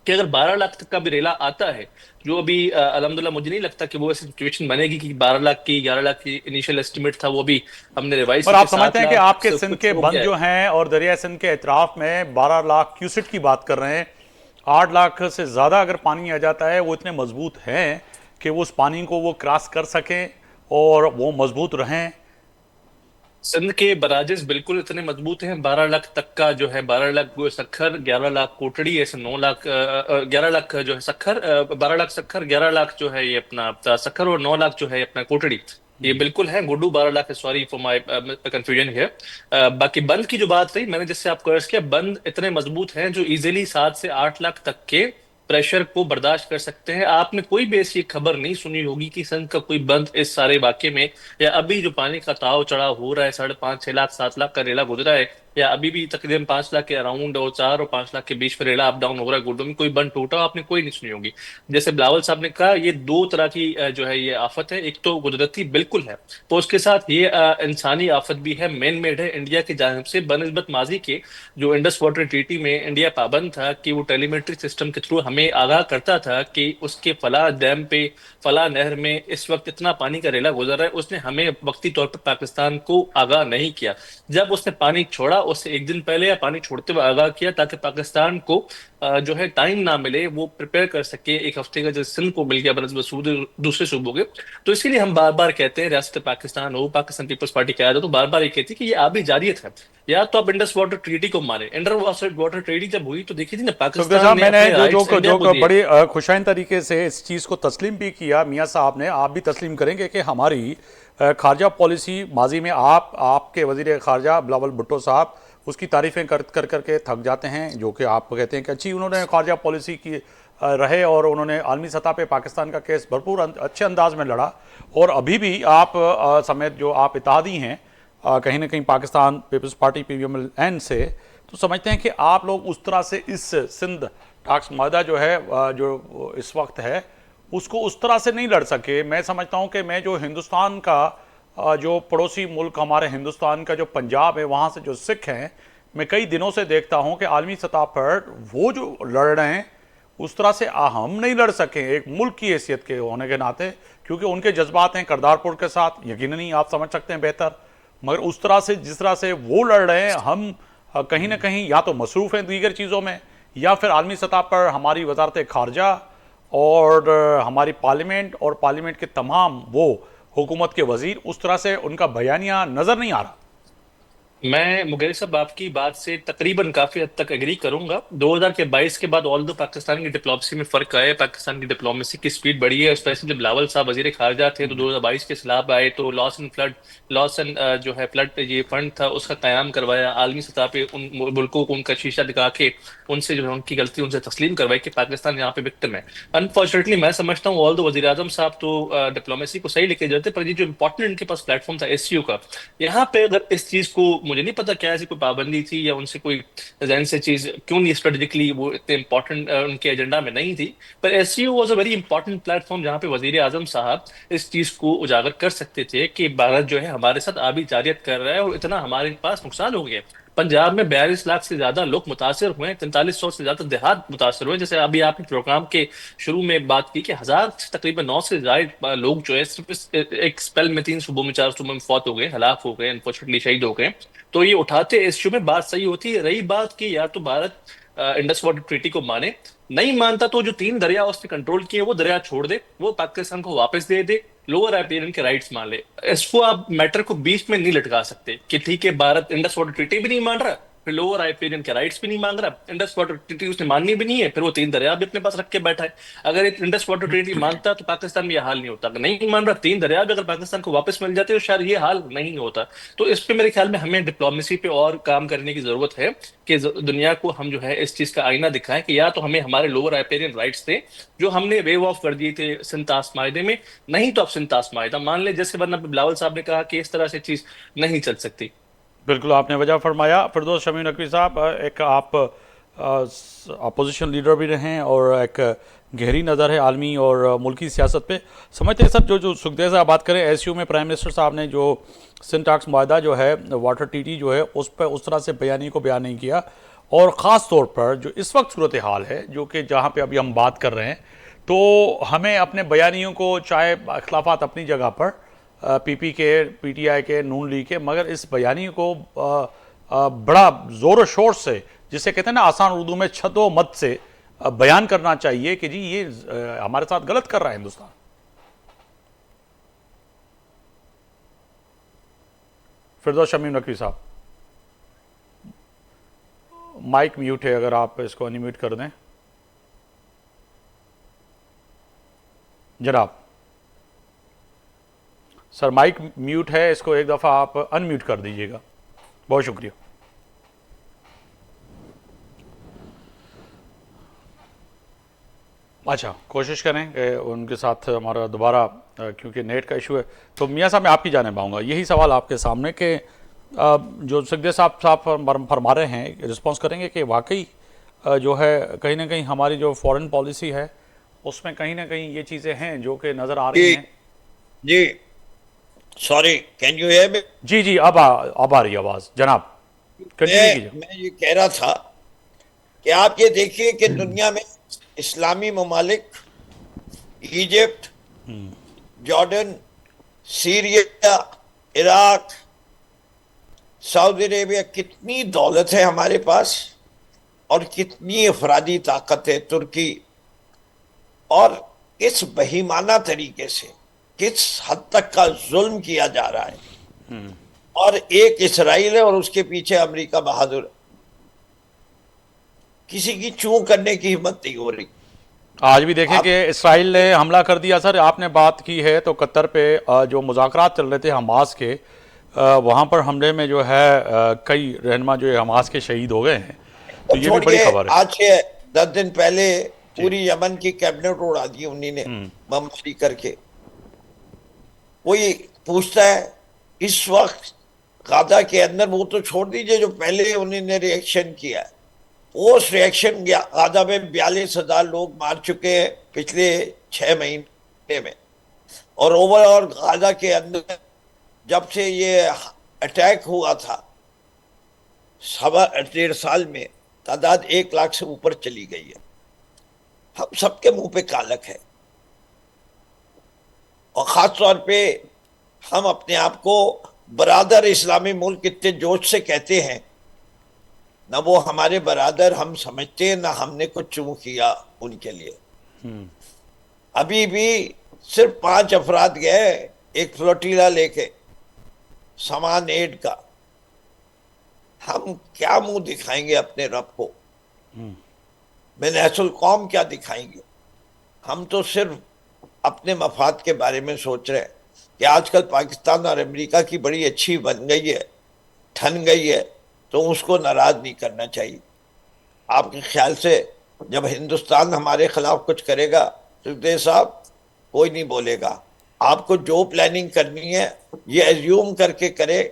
कि अगर 12 लाख तक का भी रेला आता है, जो अभी अल्हम्दुलिल्लाह मुझे नहीं लगता कि वो ऐसी सिचुएशन बनेगी कि 12 लाख की, 11 लाख की इनिशियल एस्टिमेट था, वो भी हमने रिवाइज पर किया आप समझते हैं कि 7 लाख आपके से सिंध कुछ के हो बंद गया है। जो हैं और दरिया सिंध के एतराफ में 12 लाख क्यूसेट की बात कर रहे हैं, 8 लाख से ज़्यादा अगर पानी आ जाता है, वो इतने मजबूत हैं कि वो उस पानी को वो क्रॉस कर सकें और वो मजबूत रहें। सिंध के बराजेस बिल्कुल इतने मजबूत हैं, 12 लाख तक का जो है, 12 लाख सखर, 11 लाख कोटड़ी, ऐसे 9 लाख, 11 लाख जो है सखर, 12 लाख सखर, 11 लाख जो है ये अपना सखर, और 9 लाख जो है अपना कोटड़ी। ये बिल्कुल है। गुड्डू 12 लाख है, सॉरी फॉर माय कंफ्यूजन है। बाकी बंद की जो बात रही, मैंने जिससे आपको अर्ज किया, बंद इतने मजबूत हैं जो इजीली 7 से 8 लाख तक के प्रेशर को बर्दाश्त कर सकते हैं। आपने कोई भी ऐसी खबर नहीं सुनी होगी कि संघ का कोई बंद इस सारे वाक्य में, या अभी जो पानी का ताव चढ़ाव हो रहा है, 5.5 6 लाख 7 लाख का रेला गुजरा है, या अभी भी तकरीबन 5 लाख के अराउंड और 4 और 5 लाख के बीच में रेला अप डाउन हो रहा है गुड्डो में, कोई बंद टूटा आपने कोई नहीं सुनी होगी। जैसे बिलावल साहब ने कहा, ये दो तरह की जो है ये आफत है। एक तो कुदरती बिल्कुल है, तो उसके साथ ये इंसानी आफत भी है, मैन मेड है इंडिया की जानिब से। बनस्बत माजी के जो इंडस वाटर ट्रीटी में इंडिया पाबंद था कि वो टेलीमेट्री सिस्टम के थ्रू हमें आगाह करता था कि उसके फला डैम पे, फला नहर में इस वक्त इतना पानी का रेला गुजर रहा है, उसने हमें वक्ती तौर पर पाकिस्तान को आगाह नहीं किया। जब उसने पानी छोड़ा, उससे एक दिन पहले या पानी छोड़ते हुए आगाह किया, ताकि पाकिस्तान को जो है टाइम ना मिले, वो प्रिपेयर कर सके। एक हफ्ते का जो सिंध को मिल गया बनस्बत दूसरे सूबों के, तो इसीलिए हम बार बार कहते हैं, रियासत पाकिस्तान हो, पाकिस्तान पीपल्स पार्टी क्या है, तो बार बार ये कहती है कि ये आबी जारियत है। या तो आप इंडस वाटर ट्रीटी को माने, इंडस वाटर ट्रीटी जब हुई तो देखी थी ना, सुखदेव पाकिस्तान साहब, ने मैंने अपने जो राइट्स जो इंडिया को जो दिए। बड़ी खुशाइन तरीके से इस चीज़ को तस्लीम भी किया मियाँ साहब ने, आप भी तस्लीम करेंगे कि हमारी खारजा पॉलिसी, माजी में आपके वजीर खारजा बिलावल भुट्टो साहब उसकी तारीफ़ें कर करके थक जाते हैं, जो कि आप कहते हैं कि अच्छी उन्होंने खारजा पॉलिसी की रहे और उन्होंने आलमी सतह पे पाकिस्तान का केस भरपूर अच्छे अंदाज में लड़ा। और अभी भी आप समेत जो आप इत्तेहादी हैं कहीं ना कहीं पाकिस्तान पीपल्स पार्टी PPML से, तो समझते हैं कि आप लोग उस तरह से इस सिंध टाक्स मादा जो है जो इस वक्त है उसको उस तरह से नहीं लड़ सके। मैं समझता हूं कि मैं जो हिंदुस्तान का जो पड़ोसी मुल्क हमारे हिंदुस्तान का जो पंजाब है, वहाँ से जो सिख हैं, मैं कई दिनों से देखता हूं कि आलमी सतह पर वो जो लड़ रहे हैं उस तरह से हम नहीं लड़ सके एक मुल्क की हैसियत के होने के नाते, क्योंकि उनके जज्बात हैं करतारपुर के साथ, यकीनन ही आप समझ सकते हैं बेहतर। मगर उस तरह से जिस तरह से वो लड़ रहे हैं, हम कहीं ना कहीं या तो मसरूफ़ हैं दीगर चीज़ों में, या फिर आलमी सतह पर हमारी वजारत खारजा और हमारी पार्लियामेंट और पार्लियामेंट के तमाम वो हुकूमत के वजीर, उस तरह से उनका बयानिया नज़र नहीं आ रहा। मैं मुगेरी साहब आपकी बात से तकरीबन काफी हद तक एग्री करूंगा। 2022 के बाद ऑल दो पाकिस्तान की डिप्लोमेसी में फर्क आया है, पाकिस्तान की डिप्लोमेसी की स्पीड बढ़ी है। स्पेशली जब बिलावल साहब वजीर खारजा थे तो 2022 के सैलाब आए तो लॉस एंड जो है फ्लड ये फंड था उसका कयाम करवाया, आलमी सतह पे उन मुल्कों को उनका शीशा दिखा के उनसे जो है उनकी गलती उनसे तस्लीम करवाई कि पाकिस्तान यहाँ पे विक्टिम है। अनफॉर्चुनेटली मैं समझता हूँ ऑल दो वजीर आजम साहब तो डिप्लोमेसी को सही लेके जाते, पर ये जो इंपॉर्टेंट इनके पास प्लेटफॉर्म था SCO का, यहाँ पे अगर इस चीज को, मुझे नहीं पता क्या ऐसी कोई पाबंदी थी या उनसे कोई जहन से चीज क्यों नहीं, स्ट्रेटेजिकली वो इतने इंपॉर्टेंट उनके एजेंडा में नहीं थी, पर SCO was a very important platform जहाँ पे वजीर आजम साहब इस चीज को उजागर कर सकते थे कि भारत जो है हमारे साथ आबी जारियत कर रहा है और इतना हमारे पास नुकसान हो गया। पंजाब में 42 लाख से ज्यादा लोग मुतासर हुए हैं, 4300 से ज्यादा देहात मुतासर हुए। जैसे अभी आपने प्रोग्राम के शुरू में बात की कि 1000 तकरीबन 9 से ज्यादा लोग जो है सिर्फ इस एक स्पेल में 3 सूबों में 4 सूबों में फौत हो गए, हलाक हो गए, अनफॉर्चुनेटली शहीद हो गए। तो ये उठाते इस इश्यू में बात सही होती है। रही बात की या तो भारत इंडस वाटर ट्रीटी को माने, नहीं मानता तो जो 3 दरिया उसने कंट्रोल किए वो दरिया छोड़ दे, वो पाकिस्तान को वापस दे दे, लोअर राइपेरियन के राइट्स मान ले। इसको आप मैटर को बीच में नहीं लटका सकते कि ठीक है भारत इंडस वाटर ट्रीटी भी नहीं मान रहा, फिर लोअर राइपेरियन के राइट्स भी नहीं मांग रहा, इंडस वाटर ट्रीटी उसने माननी भी नहीं है, फिर वो 3 दरिया भी अपने पास रख के बैठा है। अगर एक इंडस वाटर ट्रीटी मानता तो पाकिस्तान में यह हाल नहीं होता। अगर नहीं मान रहा, 3 दरिया भी अगर पाकिस्तान को वापस मिल जाते तो शायद ये हाल नहीं होता। तो इस पे मेरे ख्याल में हमें डिप्लोमेसी पे और काम करने की जरूरत है कि दुनिया को हम जो है इस चीज का आईना दिखाएं कि या तो हमें हमारे लोअर राइपेरियन राइट्स थे जो हमने वेव ऑफ कर दिए थे सिंतास मायदे में, नहीं तो अब सिंतास मायदा मान ले, जैसे वरना बिलावल साहब ने कहा कि इस तरह से चीज नहीं चल सकती। बिल्कुल आपने वजह फरमाया। फिरदौस शमीम नकवी साहब, एक आप अपोजिशन लीडर भी रहे हैं और एक गहरी नज़र है आलमी और मुल्की सियासत पे। समझते हैं सर, जो सुखदेव साहब बात करें, एसयू में प्राइम मिनिस्टर साहब ने जो सिंटाक्स माहदा जो है वाटर टीटी जो है उस पर उस तरह से बयानी को बयान नहीं किया, और ख़ास तौर पर जो इस वक्त सूरत हाल है जो कि जहाँ पे अभी हम बात कर रहे हैं, तो हमें अपने बयानियों को, चाहे अखलाफात अपनी जगह पर पीपी के, पीटीआई के, नून लीग के, मगर इस बयानी को बड़ा ज़ोर शोर से, जिसे कहते हैं ना आसान उर्दू में छदो मत से बयान करना चाहिए कि जी ये हमारे साथ गलत कर रहा है हिंदुस्तान। फिरदौस शमीम नकवी साहब, माइक म्यूट है, अगर आप इसको अनम्यूट कर दें जनाब। सर माइक म्यूट है, इसको एक दफ़ा आप अनम्यूट कर दीजिएगा, बहुत शुक्रिया। अच्छा, कोशिश करें कि उनके साथ हमारा दोबारा, क्योंकि नेट का इशू है। तो मियाँ साहब मैं आपकी जानिब आऊँगा, यही सवाल आपके सामने कि जो सुखदेव साहब फरमा रहे हैं, रिस्पॉन्स करेंगे कि वाकई जो है कहीं ना कहीं हमारी जो फॉरेन पॉलिसी है उसमें कहीं ना कहीं ये चीज़ें हैं जो कि नज़र आ रही हैं। जी sorry, can you hear me? जी जी, अब आ रही आवाज़ जनाब, कंटिन्यू कीजिए। मैं ये कह रहा था कि आप ये देखिए कि दुनिया में इस्लामी ममालिक, Egypt, Jordan, Syria, Iraq, Saudi Arabia, कितनी दौलत है हमारे पास और कितनी अफरादी ताकत है, तुर्की, और किस बहीमाना तरीके से किस हद तक का जुल्म किया जा रहा है। और एक इसराइल है और उसके पीछे अमेरिका बहादुर, किसी की चूं करने की हिम्मत नहीं हो रही। आज भी देखें कि इसराइल ने हमला कर दिया। सर आपने बात की है तो कतर पे जो मुज़ाकरात चल रहे थे हमास के, वहाँ पर हमले में जो है कई रहनुमा जो है हमास के शहीद हो गए हैं, तो ये भी बड़ी खबर है। आज से 10 दिन पहले पूरी यमन की कैबिनेट उड़ा दी उन्हीं ने बमबारी करके। कोई पूछता है इस वक्त गाजा के अंदर, वो तो छोड़ दीजिए जो पहले उन्होंने रिएक्शन किया है, उस रिएक्शन गाजा में 42,000 लोग मार चुके हैं पिछले 6 महीने में। और ओवरऑल गाजा के अंदर जब से ये अटैक हुआ था 1.5 साल में तादाद 1 लाख से ऊपर चली गई है। हम सबके मुंह पे कालक है, और खास तौर पे हम अपने आप को बरादर इस्लामी मुल्क इतने जोश से कहते हैं, ना वो हमारे बरादर हम समझते हैं, ना हमने कुछ चूं किया उनके लिए। अभी भी सिर्फ 5 अफराद गए एक फ्लोटीला लेके सामान एड का। हम क्या मुंह दिखाएंगे अपने रब को? मैनहसुल कौम क्या दिखाएंगे? हम तो सिर्फ अपने मफाद के बारे में सोच रहे हैं कि आजकल पाकिस्तान और अमेरिका की बड़ी अच्छी बन गई है, ठन गई है, तो उसको नाराज नहीं करना चाहिए। आपके ख्याल से जब हिंदुस्तान हमारे खिलाफ कुछ करेगा सुखदेव साहब, कोई नहीं बोलेगा। आपको जो प्लानिंग करनी है ये एज्यूम करके करे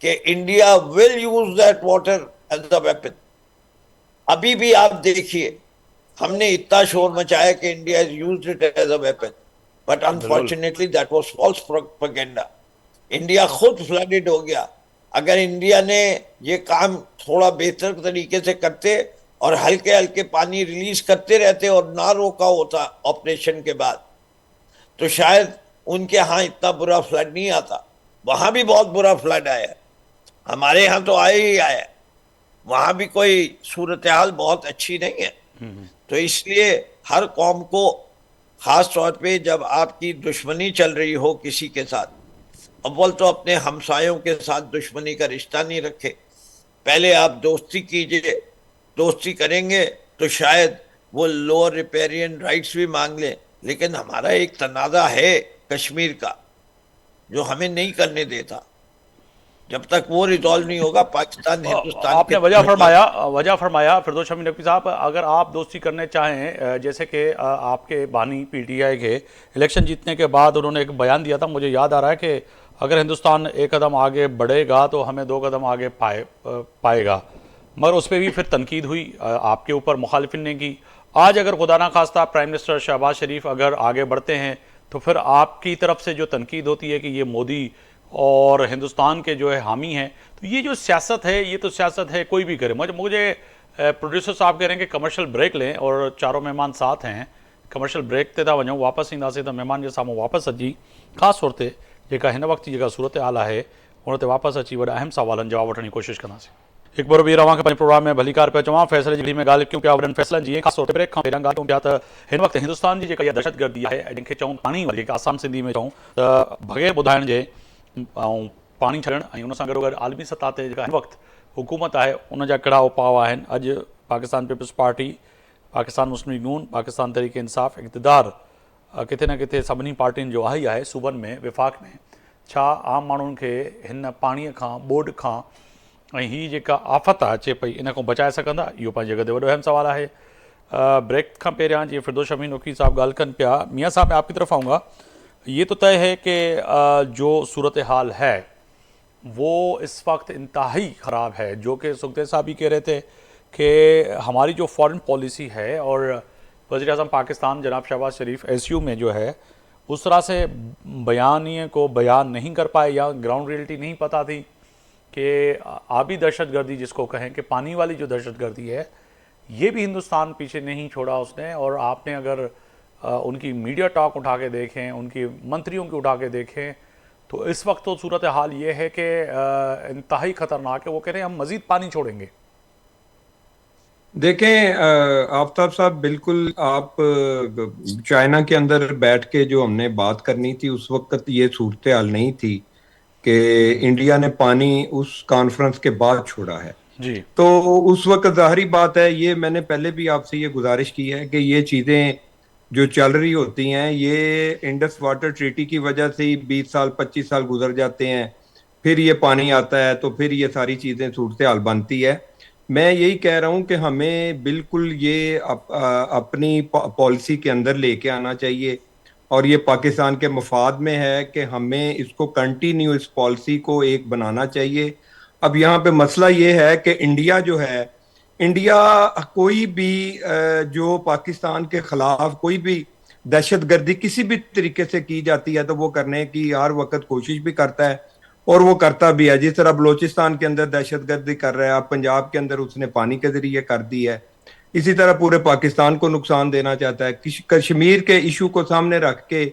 कि India will use that water as a weapon. अभी भी आप देखिए, हमने इतना शोर मचाया कि India has used it as a weapon, but unfortunately that was false propaganda. India खुद फ्लडेड हो गया। अगर इंडिया ने ये काम थोड़ा बेहतर तरीके से करते और हल्के हल्के पानी रिलीज करते रहते और ना रोका होता ऑपरेशन के बाद, तो शायद उनके यहाँ इतना बुरा फ्लड नहीं आता। वहां भी बहुत बुरा फ्लड आया, हमारे यहाँ तो आया ही आया, वहां भी कोई सूरत हाल बहुत अच्छी नहीं है। तो इसलिए हर कौम को, खास तौर पे जब आपकी दुश्मनी चल रही हो किसी के साथ, अव्वल तो अपने हमसायों के साथ दुश्मनी का रिश्ता नहीं रखे, पहले आप दोस्ती कीजिए, दोस्ती करेंगे तो शायद वो लोअर रिपेरियन राइट्स भी मांग लें, लेकिन हमारा एक तनाज़ा है कश्मीर का जो हमें नहीं करने देता। जब तक वो रिजॉल्व नहीं होगा पाकिस्तान हिंदुस्तान के आपने वजह फरमाया फिरदौस शमी नकवी साहब, अगर आप दोस्ती करने चाहें, जैसे कि आपके बानी पीटीआई के इलेक्शन जीतने के बाद उन्होंने एक बयान दिया था, मुझे याद आ रहा है कि अगर हिंदुस्तान एक कदम आगे बढ़ेगा तो हमें 2 कदम आगे पाएगा, मगर उस पर भी फिर तनकीद हुई, आपके ऊपर मुखालिफिन ने की। आज अगर खुदा ना खास्ता प्राइम मिनिस्टर शहबाज शरीफ अगर आगे बढ़ते हैं तो फिर आपकी तरफ से जो तनकीद होती है कि ये मोदी और हिंदुस्तान के जो है हामी हैं, तो ये जो सियासत है, ये तो सियासत है कोई भी करे। मुझे प्रोड्यूसर साहब कह रहे हैं कि कमर्शियल ब्रेक लें और चारों मेहमान साथ हैं, कमर्शियल ब्रेक ते था वञूं, वापस ईंदासीं त मेहमान जे साम्हूं वापसि अची ख़ासि तौर ते जेका हिन वक़्त जी जेका सूरत हाल आहे उन ते वापसि अची वॾा अहम सवालनि जवाब वठण जी कोशिशि कंदासीं। हिकु बार ॿी रवां खे पंहिंजे प्रोग्राम में भलीकार पियो चवां, फ़ैसिले जी घड़ी में ॻाल्हि कयूं पिया वॾनि फ़ैसिलनि जी, ख़ासि तौर ते ब्रेक खां पहिरियां ॻाल्हि कयूं पिया त हिन वक़्तु हिंदुस्तान जी जेका इहा दहशतगर्दी आहे, जंहिंखे चऊं पाणी वारी, जेका आसान सिंधी में चऊं त बग़ैर ॿुधाइण जे ऐं पाणी छॾणु, ऐं उन सां गॾोगॾु आलमी सतह ते जेका हिन वक़्तु हुकूमत आहे उन जा कहिड़ा उपाउ आहिनि। अॼु पाकिस्तान पीपल्स पार्टी, पाकिस्तान मुस्लिम लीग नून, पाकिस्तान तहरीक इंसाफ़, इक़्तिदार किथे न किथे सभिनी पार्टियुनि जो आहे ई आहे सूबनि में, विफ़ाक़ में। छा आम माण्हुनि खे हिन पाणीअ खां, ॿोॾि खां ऐं हीअ जेका आफ़त अचे पई इन खां बचाए सघंदा, इहो पंहिंजे जॻह ते वॾो अहम सवाल आहे। ब्रेक खां पहिरियां जीअं फिरदौस शमी नकवी साहब ॻाल्हि कनि पिया, मियाँ साहब मैं आपकी तरफ आऊँगा। ये तो तय है कि जो सूरत हाल है वो इस वक्त इंतहाई ख़राब है, जो कि सुखदेव साहब भी कह रहे थे कि हमारी जो फॉरेन पॉलिसी है और वज़ीर आज़म पाकिस्तान जनाब शहबाज शरीफ एसयू में जो है उस तरह से बयानिए को बयान नहीं कर पाए, या ग्राउंड रियलिटी नहीं पता थी कि आबी दहशतगर्दी जिसको कहें कि पानी वाली जो दहशतगर्दी है, ये भी हिंदुस्तान पीछे नहीं छोड़ा उसने। और आपने अगर उनकी मीडिया टॉक उठा के देखें, उनकी मंत्रियों की उठा के देखें, तो इस वक्त तो सूरत हाल ये है कि इंतहाई ख़तरनाक है। वो कह रहे हैं हम मज़ीद पानी छोड़ेंगे। देखें आफ्ताब साहब, बिल्कुल आप चाइना के अंदर बैठ के जो हमने बात करनी थी उस वक्त ये सूरत हाल नहीं थी कि इंडिया ने पानी उस कॉन्फ्रेंस के बाद छोड़ा है जी। तो उस वक्त जाहिर बात है, ये मैंने पहले भी आपसे ये गुजारिश की है कि ये चीज़ें जो चल रही होती हैं, ये इंडस वाटर ट्रीटी की वजह से ही 20 साल 25 साल गुजर जाते हैं, फिर ये पानी आता है तो फिर ये सारी चीज़ें सूरत हाल बनती है। मैं यही कह रहा हूं कि हमें बिल्कुल ये अपनी पॉलिसी के अंदर लेके आना चाहिए, और ये पाकिस्तान के मफाद में है कि हमें इसको कंटिन्यू, इस पॉलिसी को एक बनाना चाहिए। अब यहाँ पे मसला ये है कि इंडिया जो है, इंडिया कोई भी जो पाकिस्तान के खिलाफ कोई भी दहशतगर्दी किसी भी तरीके से की जाती है तो वो करने की हर वक्त कोशिश भी करता है और वो करता भी है। जिस तरह बलोचिस्तान के अंदर दहशतगर्दी कर रहा है, अब पंजाब के अंदर उसने पानी के जरिए कर दी है, इसी तरह पूरे पाकिस्तान को नुकसान देना चाहता है। कश्मीर के इशू को सामने रख के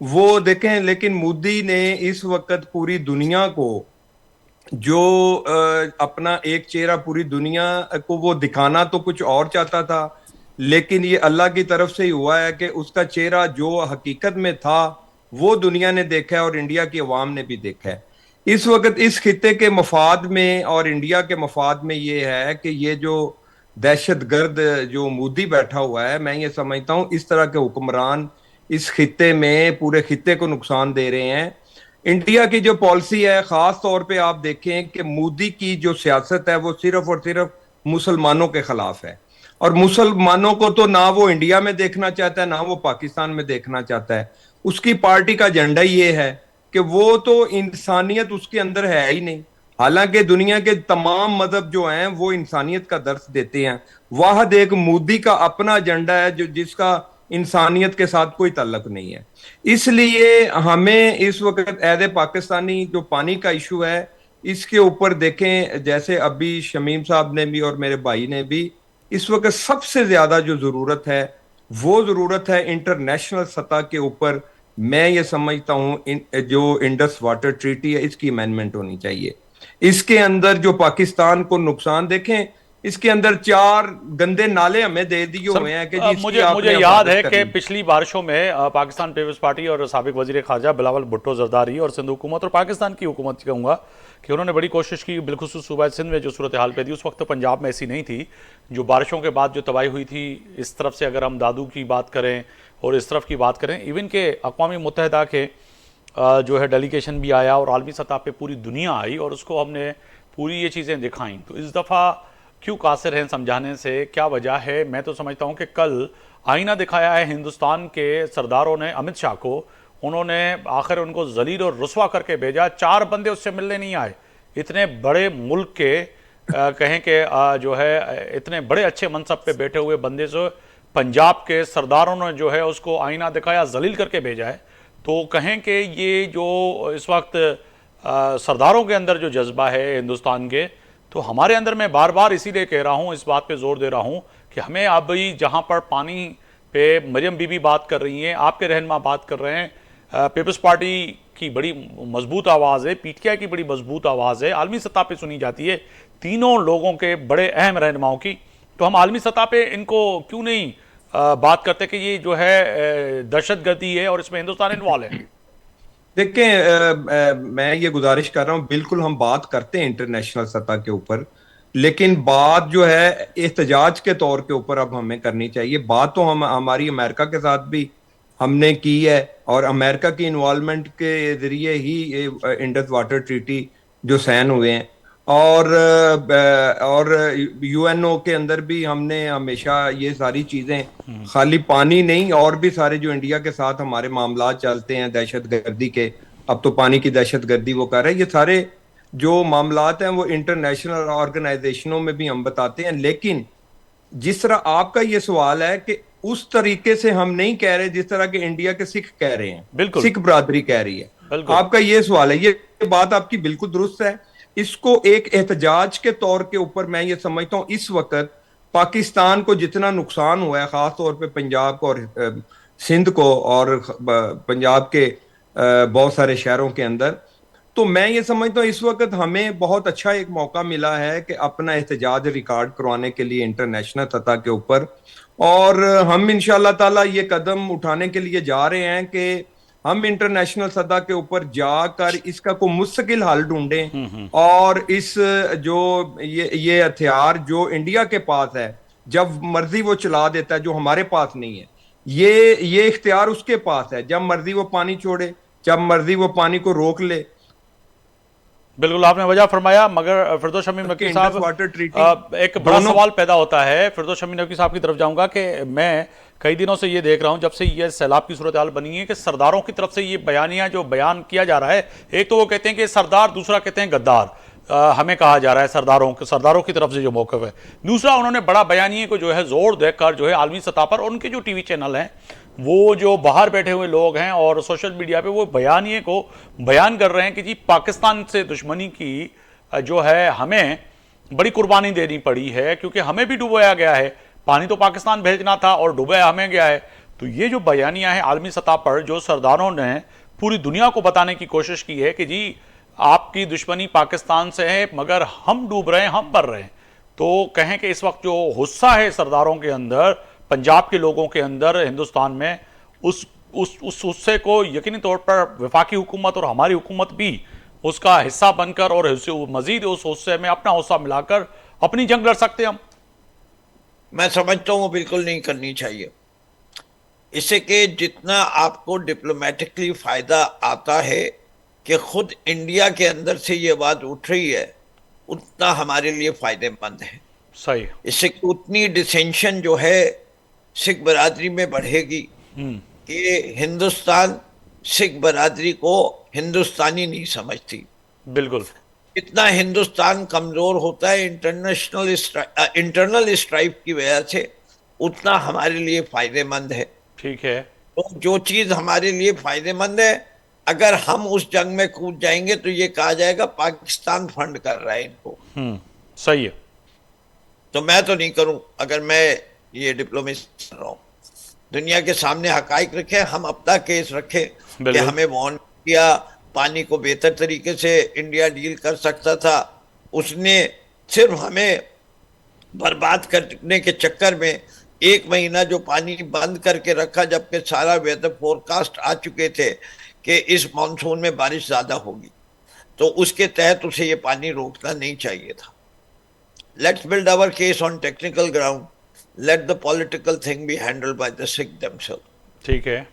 वो देखें, लेकिन मोदी ने इस वक्त पूरी दुनिया को जो अपना एक चेहरा पूरी दुनिया को वो दिखाना तो कुछ और चाहता था, लेकिन ये अल्लाह की तरफ से ही हुआ है कि उसका चेहरा जो हकीकत में था वो दुनिया ने देखा है और इंडिया की अवाम ने भी देखा है। इस वक्त इस खित्ते के मफाद में और इंडिया के मफाद में ये है कि ये जो दहशतगर्द जो मोदी बैठा हुआ है, मैं ये समझता हूं इस तरह के हुक्मरान इस खित्ते में पूरे खित्ते को नुकसान दे रहे हैं। इंडिया की जो पॉलिसी है, खास तौर पे आप देखें कि मोदी की जो सियासत है वो सिर्फ और सिर्फ मुसलमानों के खिलाफ है, और मुसलमानों को तो ना वो इंडिया में देखना चाहता है ना वो पाकिस्तान में देखना चाहता है। उसकी पार्टी का एजेंडा ये है कि वो तो इंसानियत उसके अंदर है ही नहीं। हालांकि दुनिया के तमाम मजहब जो हैं वो इंसानियत का दर्स देते हैं, वाहद एक मोदी का अपना एजेंडा है जो जिसका इंसानियत के साथ कोई ताल्लुक नहीं है। इसलिए हमें इस वक्त एज ए पाकिस्तानी जो पानी का इशू है इसके ऊपर देखें, जैसे अभी शमीम साहब ने भी और मेरे भाई ने भी, इस वक्त सबसे ज्यादा जो जरूरत है वो जरूरत है इंटरनेशनल सतह के ऊपर। मैं ये समझता हूं जो इंडस वाटर ट्रीटी है इसकी अमेंडमेंट होनी चाहिए। इसके अंदर जो पाकिस्तान को नुकसान, देखें इसके अंदर 4 गंदे नाले हमें दे दिए हुए हैं कि जी इसकी मुझे आपने मुझे याद है हिफाजत कि करनी। पिछली बारिशों में पाकिस्तान पीपल्स पार्टी और साबिक वजीर खारजा बिलावल भुट्टो जरदारी और सिंध हुकूमत और पाकिस्तान की हुकूमत कहूँगा कि उन्होंने बड़ी कोशिश की, बिलखुसूस सूबा सिंध में जो सूरत हाल पैदी उस वक्त तो पंजाब में ऐसी नहीं थी। जो बारिशों के बाद जो तबाही हुई थी, इस तरफ से अगर हम दादू की बात करें और इस तरफ की बात करें, इवन के अक़वाम मुत्तहिदा के जो है डेलीगेशन भी आया और आलमी सतह पे पूरी दुनिया आई और उसको हमने पूरी ये चीज़ें दिखाई। तो इस दफ़ा क्यों कासिर हैं समझाने से, क्या वजह है? मैं तो समझता हूँ कि कल आईना दिखाया है हिंदुस्तान के सरदारों ने अमित शाह को। उन्होंने आखिर उनको जलील और रुस्वा करके भेजा, 4 बंदे उससे मिलने नहीं आए। इतने बड़े मुल्क के कहें कि जो है इतने बड़े अच्छे मनसब पे बैठे हुए बंदे से पंजाब के सरदारों ने जो है उसको आईना दिखाया, जलील करके भेजा है। तो कहें कि ये जो इस वक्त सरदारों के अंदर जो जज्बा है हिंदुस्तान के, तो हमारे अंदर मैं बार बार इसीलिए कह रहा हूँ, इस बात पे जोर दे रहा हूँ कि हमें अभी जहाँ पर पानी पे मरियम बीबी बात कर रही हैं, आपके रहनुमा बात कर रहे हैं, पीपल्स पार्टी की बड़ी मजबूत आवाज़ है, पीटीआई की बड़ी मजबूत आवाज़ है, आलमी सतह पे सुनी जाती है, तीनों लोगों के बड़े अहम रहनुमाओं की। तो हम आलमी सतह पे इनको क्यों नहीं बात करते कि ये जो है दहशतगर्दी है और इसमें हिंदुस्तान इन्वॉल्व है? देखें, मैं ये गुजारिश कर रहा हूं, बिल्कुल हम बात करते हैं इंटरनेशनल सतह के ऊपर, लेकिन बात जो है एहतजाज के तौर के ऊपर अब हमें करनी चाहिए। बात तो हम हमारी अमेरिका के साथ भी हमने की है और अमेरिका की इन्वॉल्वमेंट के जरिए ही ये इंडस वाटर ट्रीटी जो साइन हुए हैं और यूएनओ के अंदर भी हमने हमेशा ये सारी चीजें, खाली पानी नहीं और भी सारे जो इंडिया के साथ हमारे मामला चलते हैं दहशतगर्दी के, अब तो पानी की दहशतगर्दी वो कर रहे हैं, ये सारे जो मामलात हैं वो इंटरनेशनल ऑर्गेनाइजेशनों में भी हम बताते हैं। लेकिन जिस तरह आपका ये सवाल है कि उस तरीके से हम नहीं कह रहे जिस तरह के इंडिया के सिख कह रहे हैं, बिल्कुल सिख बरादरी कह रही है, बिल्कुल आपका ये सवाल है, ये बात आपकी बिल्कुल दुरुस्त है। इसको एक एहतजाज के तौर के ऊपर मैं ये समझता हूं, इस वक्त पाकिस्तान को जितना नुकसान हुआ है, खास तौर पे पंजाब को और सिंध को और पंजाब के बहुत सारे शहरों के अंदर, तो मैं ये समझता हूँ इस वक्त हमें बहुत अच्छा एक मौका मिला है कि अपना एहतजाज रिकॉर्ड करवाने के लिए इंटरनेशनल सतह के ऊपर, और हम इंशाल्लाह ताला ये कदम उठाने के लिए जा रहे हैं कि हम इंटरनेशनल सतह के ऊपर जाकर इसका कोई मुस्तकिल हल ढूंढें और इस जो ये हथियार जो इंडिया के पास है, जब मर्जी वो चला देता है, जो हमारे पास नहीं है, ये इख्तियार उसके पास है, जब मर्जी वो पानी छोड़े, जब मर्जी वो पानी को रोक ले। बिल्कुल आपने वजह फरमाया, मगर फिरदौस शमीम नकवी साहब, वाटर ट्रीटी एक बड़ा सवाल पैदा होता है। फिरदौस शमीम नकवी साहब की तरफ जाऊंगा कि मैं कई दिनों से ये देख रहा हूं, जब से ये सैलाब की सूरत हाल बनी है, कि सरदारों की तरफ से ये बयानियां जो बयान किया जा रहा है, एक तो वो कहते हैं कि सरदार, दूसरा कहते हैं गद्दार। हमें कहा जा रहा है सरदारों की तरफ से जो मौक़िफ़ है। दूसरा, उन्होंने बड़ा बयानिए को जो है जोर देकर जो है आलमी सतह पर उनके जो टीवी चैनल हैं, वो जो बाहर बैठे हुए लोग हैं और सोशल मीडिया पे वो बयानिए को बयान कर रहे हैं कि जी पाकिस्तान से दुश्मनी की जो है हमें बड़ी कुर्बानी देनी पड़ी है, क्योंकि हमें भी डुबोया गया है, पानी तो पाकिस्तान भेजना था और डुबोया हमें गया है। तो ये जो बयानियाँ हैं आलमी सतह पर, जो सरदारों ने पूरी दुनिया को बताने की कोशिश की है कि जी आपकी दुश्मनी पाकिस्तान से है, मगर हम डूब रहे हैं, हम मर रहे हैं। तो कहें कि इस वक्त जो गुस्सा है सरदारों के अंदर, पंजाब के लोगों के अंदर, हिंदुस्तान में, उस गुस्से को यकीनी तौर पर वफाकी हुकूमत और हमारी हुकूमत भी उसका हिस्सा बनकर और मजीद उस गुस्से में अपना हिस्सा मिलाकर अपनी जंग लड़ सकते हैं हम। मैं समझता हूँ बिल्कुल नहीं करनी चाहिए। इससे कि जितना आपको डिप्लोमेटिकली फायदा आता है कि खुद इंडिया के अंदर से ये बात उठ रही है, उतना हमारे लिए फायदेमंद है। सही। इससे उतनी डिसेंशन जो है सिख बरादरी में बढ़ेगी कि हिंदुस्तान सिख बरादरी को हिंदुस्तानी नहीं समझती। बिल्कुल। इतना हिंदुस्तान कमजोर होता है इंटरनल स्ट्राइफ की वजह से, उतना हमारे लिए फायदेमंद है। ठीक है। तो जो चीज हमारे लिए फायदेमंद है, अगर हम उस जंग में कूद जाएंगे तो ये कहा जाएगा पाकिस्तान फंड कर रहा है इनको। सही है। तो मैं तो नहीं करूं। अगर मैं ये डिप्लोमेसी कर रहा हूं, दुनिया के सामने हकाइक रखे, हम अपना केस रखे कि हमें वार्न किया, पानी को बेहतर तरीके से इंडिया डील कर सकता था, उसने सिर्फ हमें बर्बाद करने के चक्कर में 1 महीना जो पानी बंद करके रखा, जबकि सारा वेदर फोरकास्ट आ चुके थे कि इस मानसून में बारिश ज्यादा होगी, तो उसके तहत उसे ये पानी रोकना नहीं चाहिए था। Let's build our case on technical ground, let the political thing be handled by the Sikh themself. ठीक है,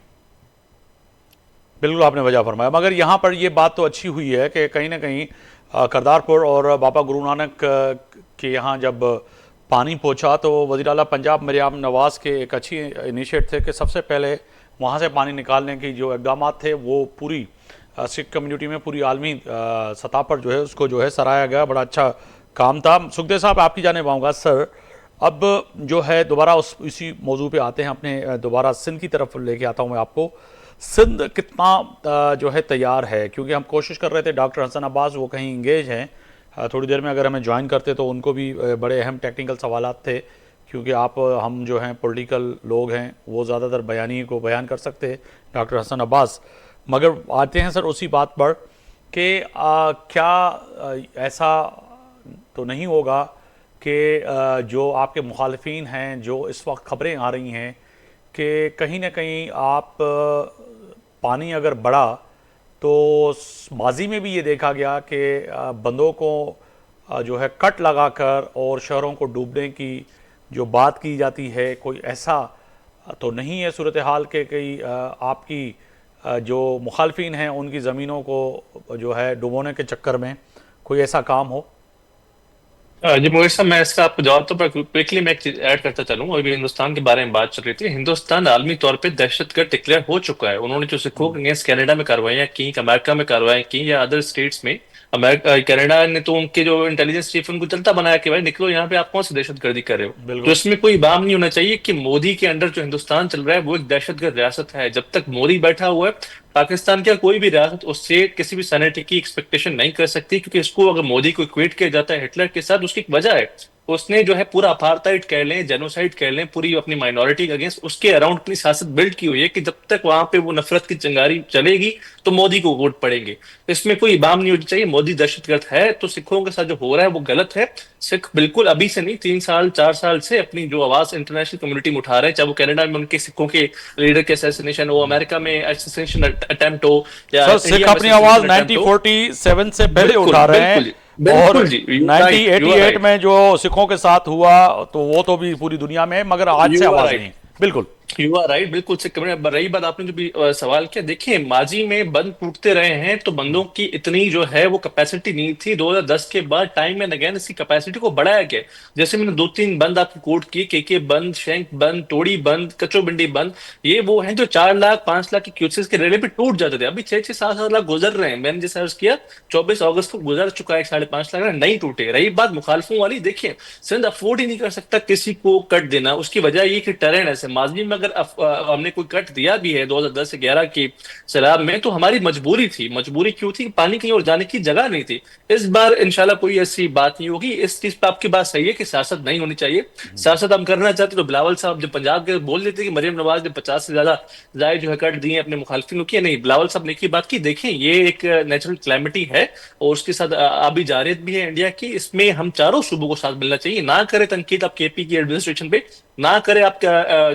बिल्कुल आपने वजह फरमाया, मगर यहाँ पर ये बात तो अच्छी हुई है कि कहीं ना कहीं करतारपुर और बाबा गुरु नानक के यहाँ जब पानी पहुँचा तो वज़ीर आला पंजाब मरियम नवाज़ के एक अच्छी इनिशिएट थे कि सबसे पहले वहाँ से पानी निकालने की जो इकदाम थे वो पूरी सिख कम्युनिटी में, पूरी आलमी सतह पर जो है उसको जो है सराहा गया। बड़ा अच्छा काम था। सुखदेव साहब, आपकी जाने पाऊँगा सर। अब जो है दोबारा इसी मौजू पे आते हैं, अपने दोबारा सिंध की तरफ लेके आता हूँ मैं आपको। सिंध कितना जो है तैयार है, क्योंकि हम कोशिश कर रहे थे, डॉक्टर हसन अब्बास वो कहीं इंगेज हैं, थोड़ी देर में अगर हमें ज्वाइन करते तो उनको भी बड़े अहम टेक्निकल सवालात थे, क्योंकि हम जो हैं पॉलिटिकल लोग हैं, वो ज़्यादातर बयानी को बयान कर सकते हैं, डॉक्टर हसन अब्बास। मगर आते हैं सर उसी बात पर कि क्या ऐसा तो नहीं होगा कि जो आपके मुखालफीन हैं, जो इस वक्त खबरें आ रही हैं कि कहीं ना कहीं आप पानी अगर बढ़ा तो माजी में भी ये देखा गया कि बंदों को जो है कट लगाकर और शहरों को डूबने की जो बात की जाती है, कोई ऐसा तो नहीं है सूरत हाल के कई आपकी जो मुखालफीन हैं उनकी ज़मीनों को जो है डुबोने के चक्कर में कोई ऐसा काम हो? जी मोहित साहब, मैं इसका आपको जवाब तो क्विकली मैं एक चीज ऐड करता चलूँ। अभी हिंदुस्तान के बारे में बात चल रही थी। हिंदुस्तान आलमी तौर पे दहशतगर्द डिक्लेयर हो चुका है। उन्होंने जो सिखों के अगेंस्ट कनाडा में कार्रवाइयां की, अमेरिका में कार्रवाई की या अदर स्टेट्स में, अमेरिका कनाडा ने तो उनके जो इंटेलिजेंस चीफ उनको चलता बनाया कि भाई निकलो यहाँ पे, आप कौन सी दहशतगर्दी कर रहे हो। तो बिल्कुल। इसमें कोई बाम नहीं होना चाहिए कि मोदी के अंडर जो हिंदुस्तान चल रहा है वो एक दहशतगर्द रियासत है। जब तक मोदी बैठा हुआ है, पाकिस्तान का कोई भी रियासत उससे किसी भी सैनिटी की एक्सपेक्टेशन नहीं कर सकती, क्योंकि इसको अगर मोदी को इक्वेट किया जाता है हिटलर के साथ, उसकी एक वजह है। उसने जो है पूरा अपार्थाइड कह लें, जेनोसाइड कह लें, पूरी अपनी माइनॉरिटी के अगेंस्ट उसके अराउंड अपनी सियासत बिल्ड की हुई है कि जब तक वहां पे वो नफरत की चिंगारी चलेगी तो मोदी को वोट पड़ेंगे। इसमें कोई इबाम नहीं होनी चाहिए। मोदी दहशतगर्द है तो सिखों के साथ जो हो रहा है वो गलत है। सिख बिल्कुल अभी से नहीं, 3 साल 4 साल से अपनी जो आवाज इंटरनेशनल कम्युनिटी में उठा रहे हैं, चाहे वो कनाडा में उनके सिखों के लीडर के असैसिनेशन हो, अमेरिका में असैसिनेशन अटेम्प्ट हो, या सर सिख अपनी आवाज 1947 से पहले उठा रहे हैं, और 1988 में जो सिखों के साथ हुआ तो वो तो भी पूरी दुनिया में, मगर आज से आवाज नहीं। बिल्कुल यू आर राइट, बिल्कुल से कमेंट। रही बात आपने जो भी सवाल किया, देखिए माजी में बंद टूटते रहे हैं तो बंदों की इतनी जो है वो कैपेसिटी नहीं थी। 2010 के बाद टाइम एंड अगेन इसकी कैपेसिटी को बढ़ाया गया। जैसे मैंने 2-3 बंद आपको कोट किए, के बंद, शंख बंद, तोड़ी बंद, कचोबिंडी बंद, ये वो हैं जो 4 लाख 5 लाख की क्यूसेस के रेले पे टूट जाते थे। अभी 6-6 7-7 लाख गुजर रहे हैं। मैंने जैसे अर्ज किया 24 अगस्त को गुजर चुका है 5.5 लाख, नहीं टूटे। रही बात मुखालफों वाली, देखिए सिंध अफोर्ड ही नहीं कर सकता किसी को कट देना। उसकी वजह ये कि टेरेन ऐसे, माजी में अगर हमने कोई कट दिया भी है 2010 से 11 की सैलाब में, तो हमारी मजबूरी थी। मजबूरी क्यों थी? पानी कहीं और जाने की जगह नहीं थी। इस बार इंशाल्लाह कोई ऐसी बात नहीं होगी। इस चीज पर आपकी बात सही है कि सियासत नहीं होनी चाहिए। सियासत हम करना चाहते तो बिलावल साहब जब पंजाब के बोल देते कि मरियम नवाज ने 50 से ज्यादा जाए जो है कट दिए अपने मुखालिफिन को, नहीं, बिलावल साहब ने की बात की। देखें ये एक नेचुरल क्लैमिटी है और उसके साथ आबी जारियत भी है इंडिया की। इसमें हम चारों सूबों को साथ मिलना चाहिए। ना करे तनकीद आप केपी की एडमिनिस्ट्रेशन पे, ना करे आप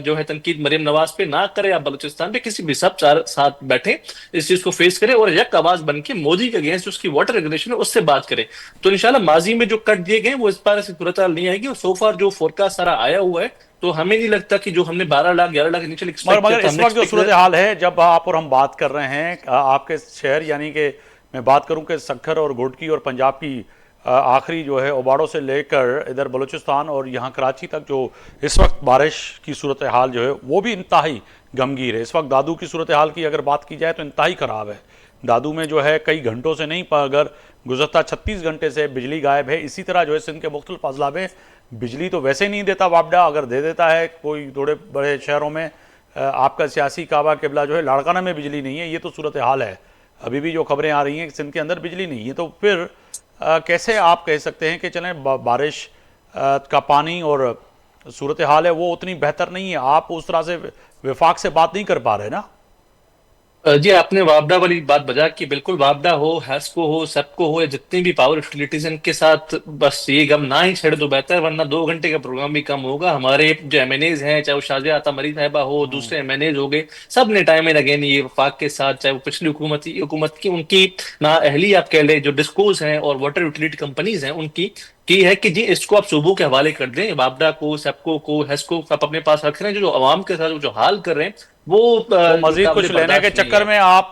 जो है तनकीद मरियम नवाज पे, ना करे आप बलूचिस्तान पे, किसी भी, सब चार साथ बैठे इस चीज को फेस करें और एक आवाज बन के मोदी के अगेंस्ट उसकी वाटर रेगुलेशन है उससे बात करें। तो इंशाल्लाह माजी में जो कट दिए गए वो इस बार ऐसी सूरत नहीं आएगी। और सोफार जो फोरकास्ट सारा आया हुआ है तो हमें नहीं लगता कि जो हमने 12 लाख 11 लाख इनिशियल एक्सपेक्ट मगर इस वक्त जो सूरत हाल है, जब आप और हम बात कर रहे हैं आपके शहर, यानी कि मैं बात करूं कि सक्खर और घोटकी और पंजाब की आखिरी जो है ओबाड़ों से लेकर इधर बलूचिस्तान और यहाँ कराची तक जो इस वक्त बारिश की सूरत हाल जो है वो भी इंतहाई गमगीर है। इस वक्त दादू की सूरत हाल की अगर बात की जाए तो इंतहाई ख़राब है। दादू में जो है कई घंटों से नहीं, पर अगर गुज़श्ता 36 घंटे से बिजली गायब है। इसी तरह जो है सिंध के मुख्तलिफ अजला में बिजली तो वैसे नहीं देता वापडा, अगर दे देता है कोई थोड़े बड़े शहरों में, आपका सियासी काबा किबला जो है लाड़काना में बिजली नहीं है। ये तो सूरत हाल है। अभी भी जो खबरें आ रही हैं कि सिंध के अंदर बिजली नहीं है, तो फिर कैसे आप कह सकते हैं कि चलें बारिश का पानी और सूरत हाल है वो उतनी बेहतर नहीं है? आप उस तरह से विफाक से बात नहीं कर पा रहे ना। जी आपने वापडा वाली बात बजा कि बिल्कुल वापडा हो, हैस्को हो, सेप्को हो, या जितनी भी पावर यूटिलिटीज हैं, इनके साथ बस ये गम ना ही छेड़ दो बेहतर, वरना 2 घंटे का प्रोग्राम भी कम होगा। हमारे जो एमएनएज हैं, चाहे वो शाजिया आता मरी साहिबा हो, दूसरे एमएनएज हो गए, सब ने टाइम एंड अगेन ये वफाक के साथ, चाहे वो पिछली हुकूमत की उनकी ना अहली आप कह ले, जो डिस्कोज हैं और वाटर यूटिलिटी कंपनीज हैं उनकी की है कि जी इसको आप सूबों के हवाले कर दें, वापडा को, सेप्को को, हेस्को को आप अपने पास रख रहे हैं। जो आवाम के साथ जो हाल कर रहे हैं वो तो मजीद कुछ काबिल लेने के बर्दाश्त नहीं चक्कर है। में आप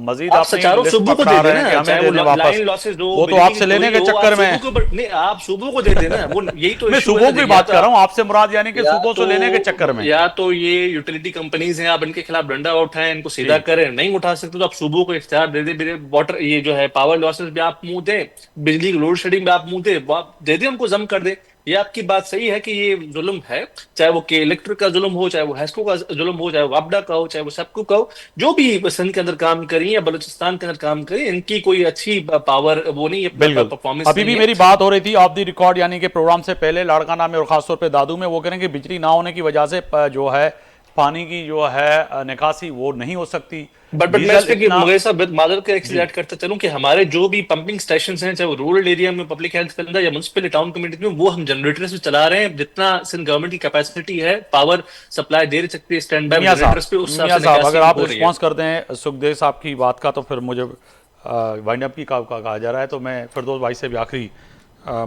मजीद आप अपनी चारों लिस्ट सूबों को पकड़ा दे रहे देना, हैं कि हमें चाहे दे वो दें वापस। लाइन लॉसेस हो, वो तो बिजली आपसे की लेने चोरी के हो, चक्कर आप में सूबों को नहीं, आप सूबों को दे देना, वो यही तो मैं इशू है सूबों ना। की देखिए, बात कर रहा हूँ, आपसे मुराद यानी कि सूबों से लेने के चक्कर में। या तो ये यूटिलिटी कंपनीज हैं, आप इनके खिलाफ डंडा उठाएं, इनको सीधा जी करें, नहीं उठा सकते तो आप सूबों को इख्तियार दे दे, वाटर ये जो है पावर लॉसेस भी आप मुंह दें, बिजली की लोड शेडिंग भी आप मुंह दे, वो आप दे दें उनको, जम कर दे। ये आपकी बात सही है कि ये जुल्म है, चाहे वो के इलेक्ट्रिक का जुल्म हो, चाहे वो हैस्को का जुल्म हो, चाहे वो वापडा का हो, चाहे वो सबको का हो, जो भी सिंध के अंदर काम करी या बलूचिस्तान के अंदर काम करी, इनकी कोई अच्छी पावर वो नहीं है, बिल्कुल। परफॉर्मेंस अभी नहीं भी है। मेरी बात हो रही थी ऑफ द रिकॉर्ड, यानी कि प्रोग्राम से पहले लाड़काना में और खासतौर पे दादू में, वो कह रहे हैं कि बिजली ना होने की वजह से जो है पानी की जो है निकासी वो नहीं हो सकती। बट मैं डीजल इसमें कि इतना मुगेर साहब मादर का जी ऐड करता चलूं कि हमारे जो भी पंपिंग स्टेशन हैं, चाहे वो रूरल एरिया में पब्लिक हेल्थ के अंदर या म्युनिसिपल टाउन कम्युनिटी में, वो हम जनरेटर्स से चला रहे हैं। जितना सिंध गवर्नमेंट की कैपेसिटी है, पावर सप्लाई दे सकती है स्टैंड बाय जनरेटर्स पे, उस हिसाब से मियाँ साहब अगर निकासी आप हो रही है। रिस्पॉन्स कर दें सुखदेव साहब की बात का, तो फिर मुझे वाइंड अप की कहा जा रहा है, तो मैं फिरदौस भाई से भी आखिरी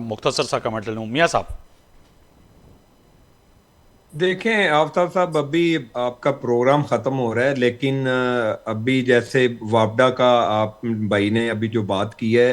मुख्तसर सा कमेंट ले लूँ। मियाँ साहब देखें आफ्ताब साहब, अभी आपका प्रोग्राम खत्म हो रहा है, लेकिन अभी जैसे वापडा का आप भाई ने अभी जो बात की है,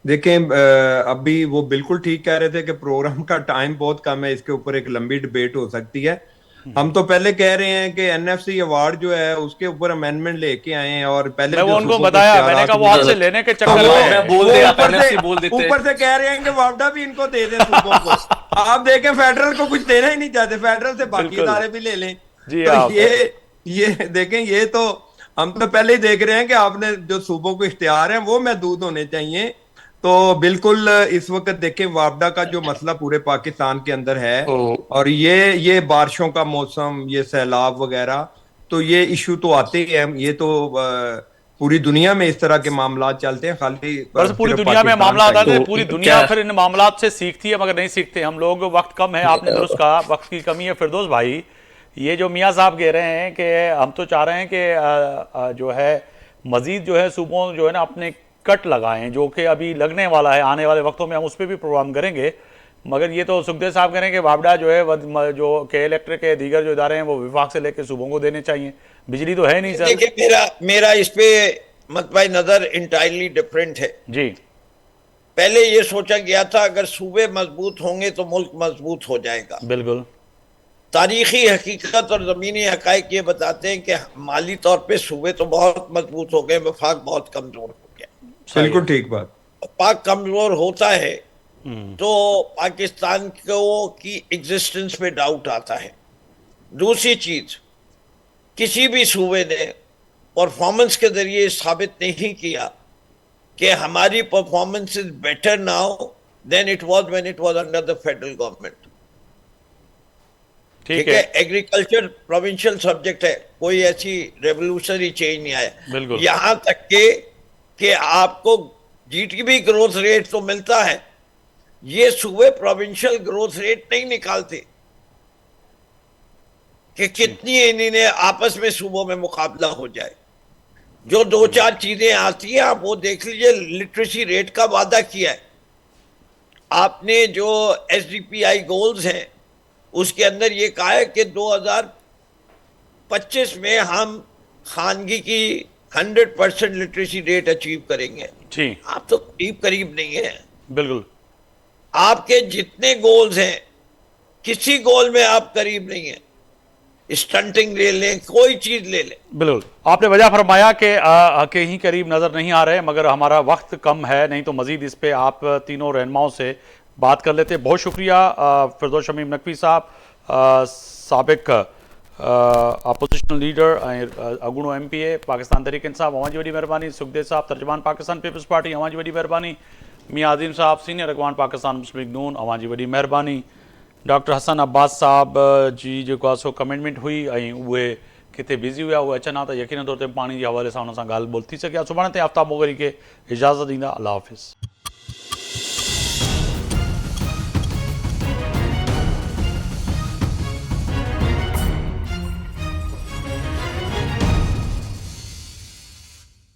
देखें अभी वो बिल्कुल ठीक कह रहे थे कि प्रोग्राम का टाइम बहुत कम है, इसके ऊपर एक लंबी डिबेट हो सकती है। हम तो पहले कह रहे हैं कि एनएफसी अवार्ड जो है उसके ऊपर अमेंडमेंट लेके आए हैं, और पहले मैं वो जो उनको सूबों के बताया, मैंने इख्तियारात कहा वो हुए आपसे थे, लेने के तो चक्कर वो में है। बोल दे, आप ऊपर NFC से बोल देते। ऊपर से कह रहे हैं कि वापडा भी इनको दे दें सूबों को। आप देखें फेडरल को कुछ देना ही नहीं चाहते, फेडरल से बाकी बिल्कुल इदारे भी ले लें। जी तो आप ये देखें, ये तो हम तो पहले ही देख रहे हैं कि आपने जो सूबों को इख्तियार हैं वो महदूद होने चाहिए। तो बिल्कुल इस वक्त देखें वापडा का जो मसला पूरे पाकिस्तान के अंदर है, ओ, और ये बारिशों का मौसम, ये सैलाब वगैरह, तो ये इशू तो आते ही हैं। ये तो पूरी दुनिया में इस तरह के मामला चलते हैं, खाली बस पूरी सिर्फ दुनिया में पाकिस्तान मामला का आता ही। है, तो पूरी दुनिया क्या फिर इन मामलात से सीखती है, मगर नहीं सीखते हम लोग, वक्त कम है। आपने दुरुस्त कहा, वक्त की कमी है। फिरदौस भाई, ये जो मियाँ साहब कह रहे हैं कि हम तो चाह रहे हैं कि जो है मजीद जो है सूबों जो है ना अपने कट लगाएं, जो कि अभी लगने वाला है, आने वाले वक्तों में हम उस पर भी प्रोग्राम करेंगे। मगर ये तो सुखदेव साहब कह रहे हैं कि वापडा जो है जो के इलेक्ट्रिक के दीगर जो इदारे हैं वो विभाग से लेकर सूबों को देने चाहिए, बिजली तो है नहीं सर। देखिए, मेरा इस पे मतबाई नजर इंटायरली डिफरेंट है। जी पहले ये सोचा गया था अगर सूबे मजबूत होंगे तो मुल्क मजबूत हो जाएगा। बिल्कुल तारीखी हकीकत और ज़मीनी हकायक ये बताते हैं कि माली तौर पे सूबे तो बहुत मजबूत हो गए, वफाक बहुत कमज़ोर हो गया। सही बिल्कुल है। ठीक बात। पाक कमज़ोर होता है तो पाकिस्तान को की एग्जिस्टेंस पे डाउट आता है। दूसरी चीज़, किसी भी सूबे ने परफॉर्मेंस के जरिए साबित नहीं किया कि हमारी performance is better now than it was when it was under the federal government. ठीक ठीक है। है, एग्रीकल्चर प्रोविंशियल सब्जेक्ट है, कोई ऐसी रेवोल्यूशनरी चेंज नहीं आया। बिल्कुल। यहां तक कि आपको जीडीपी ग्रोथ रेट तो मिलता है, ये सूबे प्रोविंशियल ग्रोथ रेट नहीं निकालते कि कितनी इन्हें आपस में सूबों में मुकाबला हो जाए। जो दो चार चीजें आती हैं आप वो देख लीजिए। लिटरेसी रेट का वादा किया है आपने, जो एसडीपीआई गोल्स हैं उसके अंदर ये कहा है कि 2025 में हम खानगी की 100% लिटरेसी रेट अचीव करेंगे। जी आप तो करीब नहीं है। बिल्कुल आपके जितने गोल्स हैं किसी गोल में आप करीब नहीं है। स्टंटिंग ले लें, कोई चीज ले लें। बिल्कुल आपने वजह फरमाया कि कहीं करीब नज़र नहीं आ रहे, मगर हमारा वक्त कम है, नहीं तो मजीद इस पे आप तीनों रहनुमाओं से बात कर लेते। बहुत शुक्रिया फिरदौस शमीम नकवी साहब, साबिक अपोजिशनल लीडर अगुणो MPA पाकिस्तान तहरीक इंसाफ, अवां जी वॾी महिरबानी। सुखदेव साहब तर्जमान पाकिस्तान पीपल्स पार्टी, अवां जी वॾी महिरबानी। मियां आज़ीम साहब सीनियर अगवान पाकिस्तान मुस्लिम लीग नून, अवां जी वॾी महिरबानी। डॉक्टर हसन अब्बास साहब जी जेको आहे सो कमिटमेंट हुई, ऐं उहे किथे बिज़ी हुआ उहे अचनि हा त यकीन तौर ते पाणी जे हवाले सां हुन सां ॻाल्हि ॿोल थी सघे हा। सुभाणे ताईं आफ्ताब मोगरी खे इजाज़त ॾींदा। अल्लाह हाफ़िज़।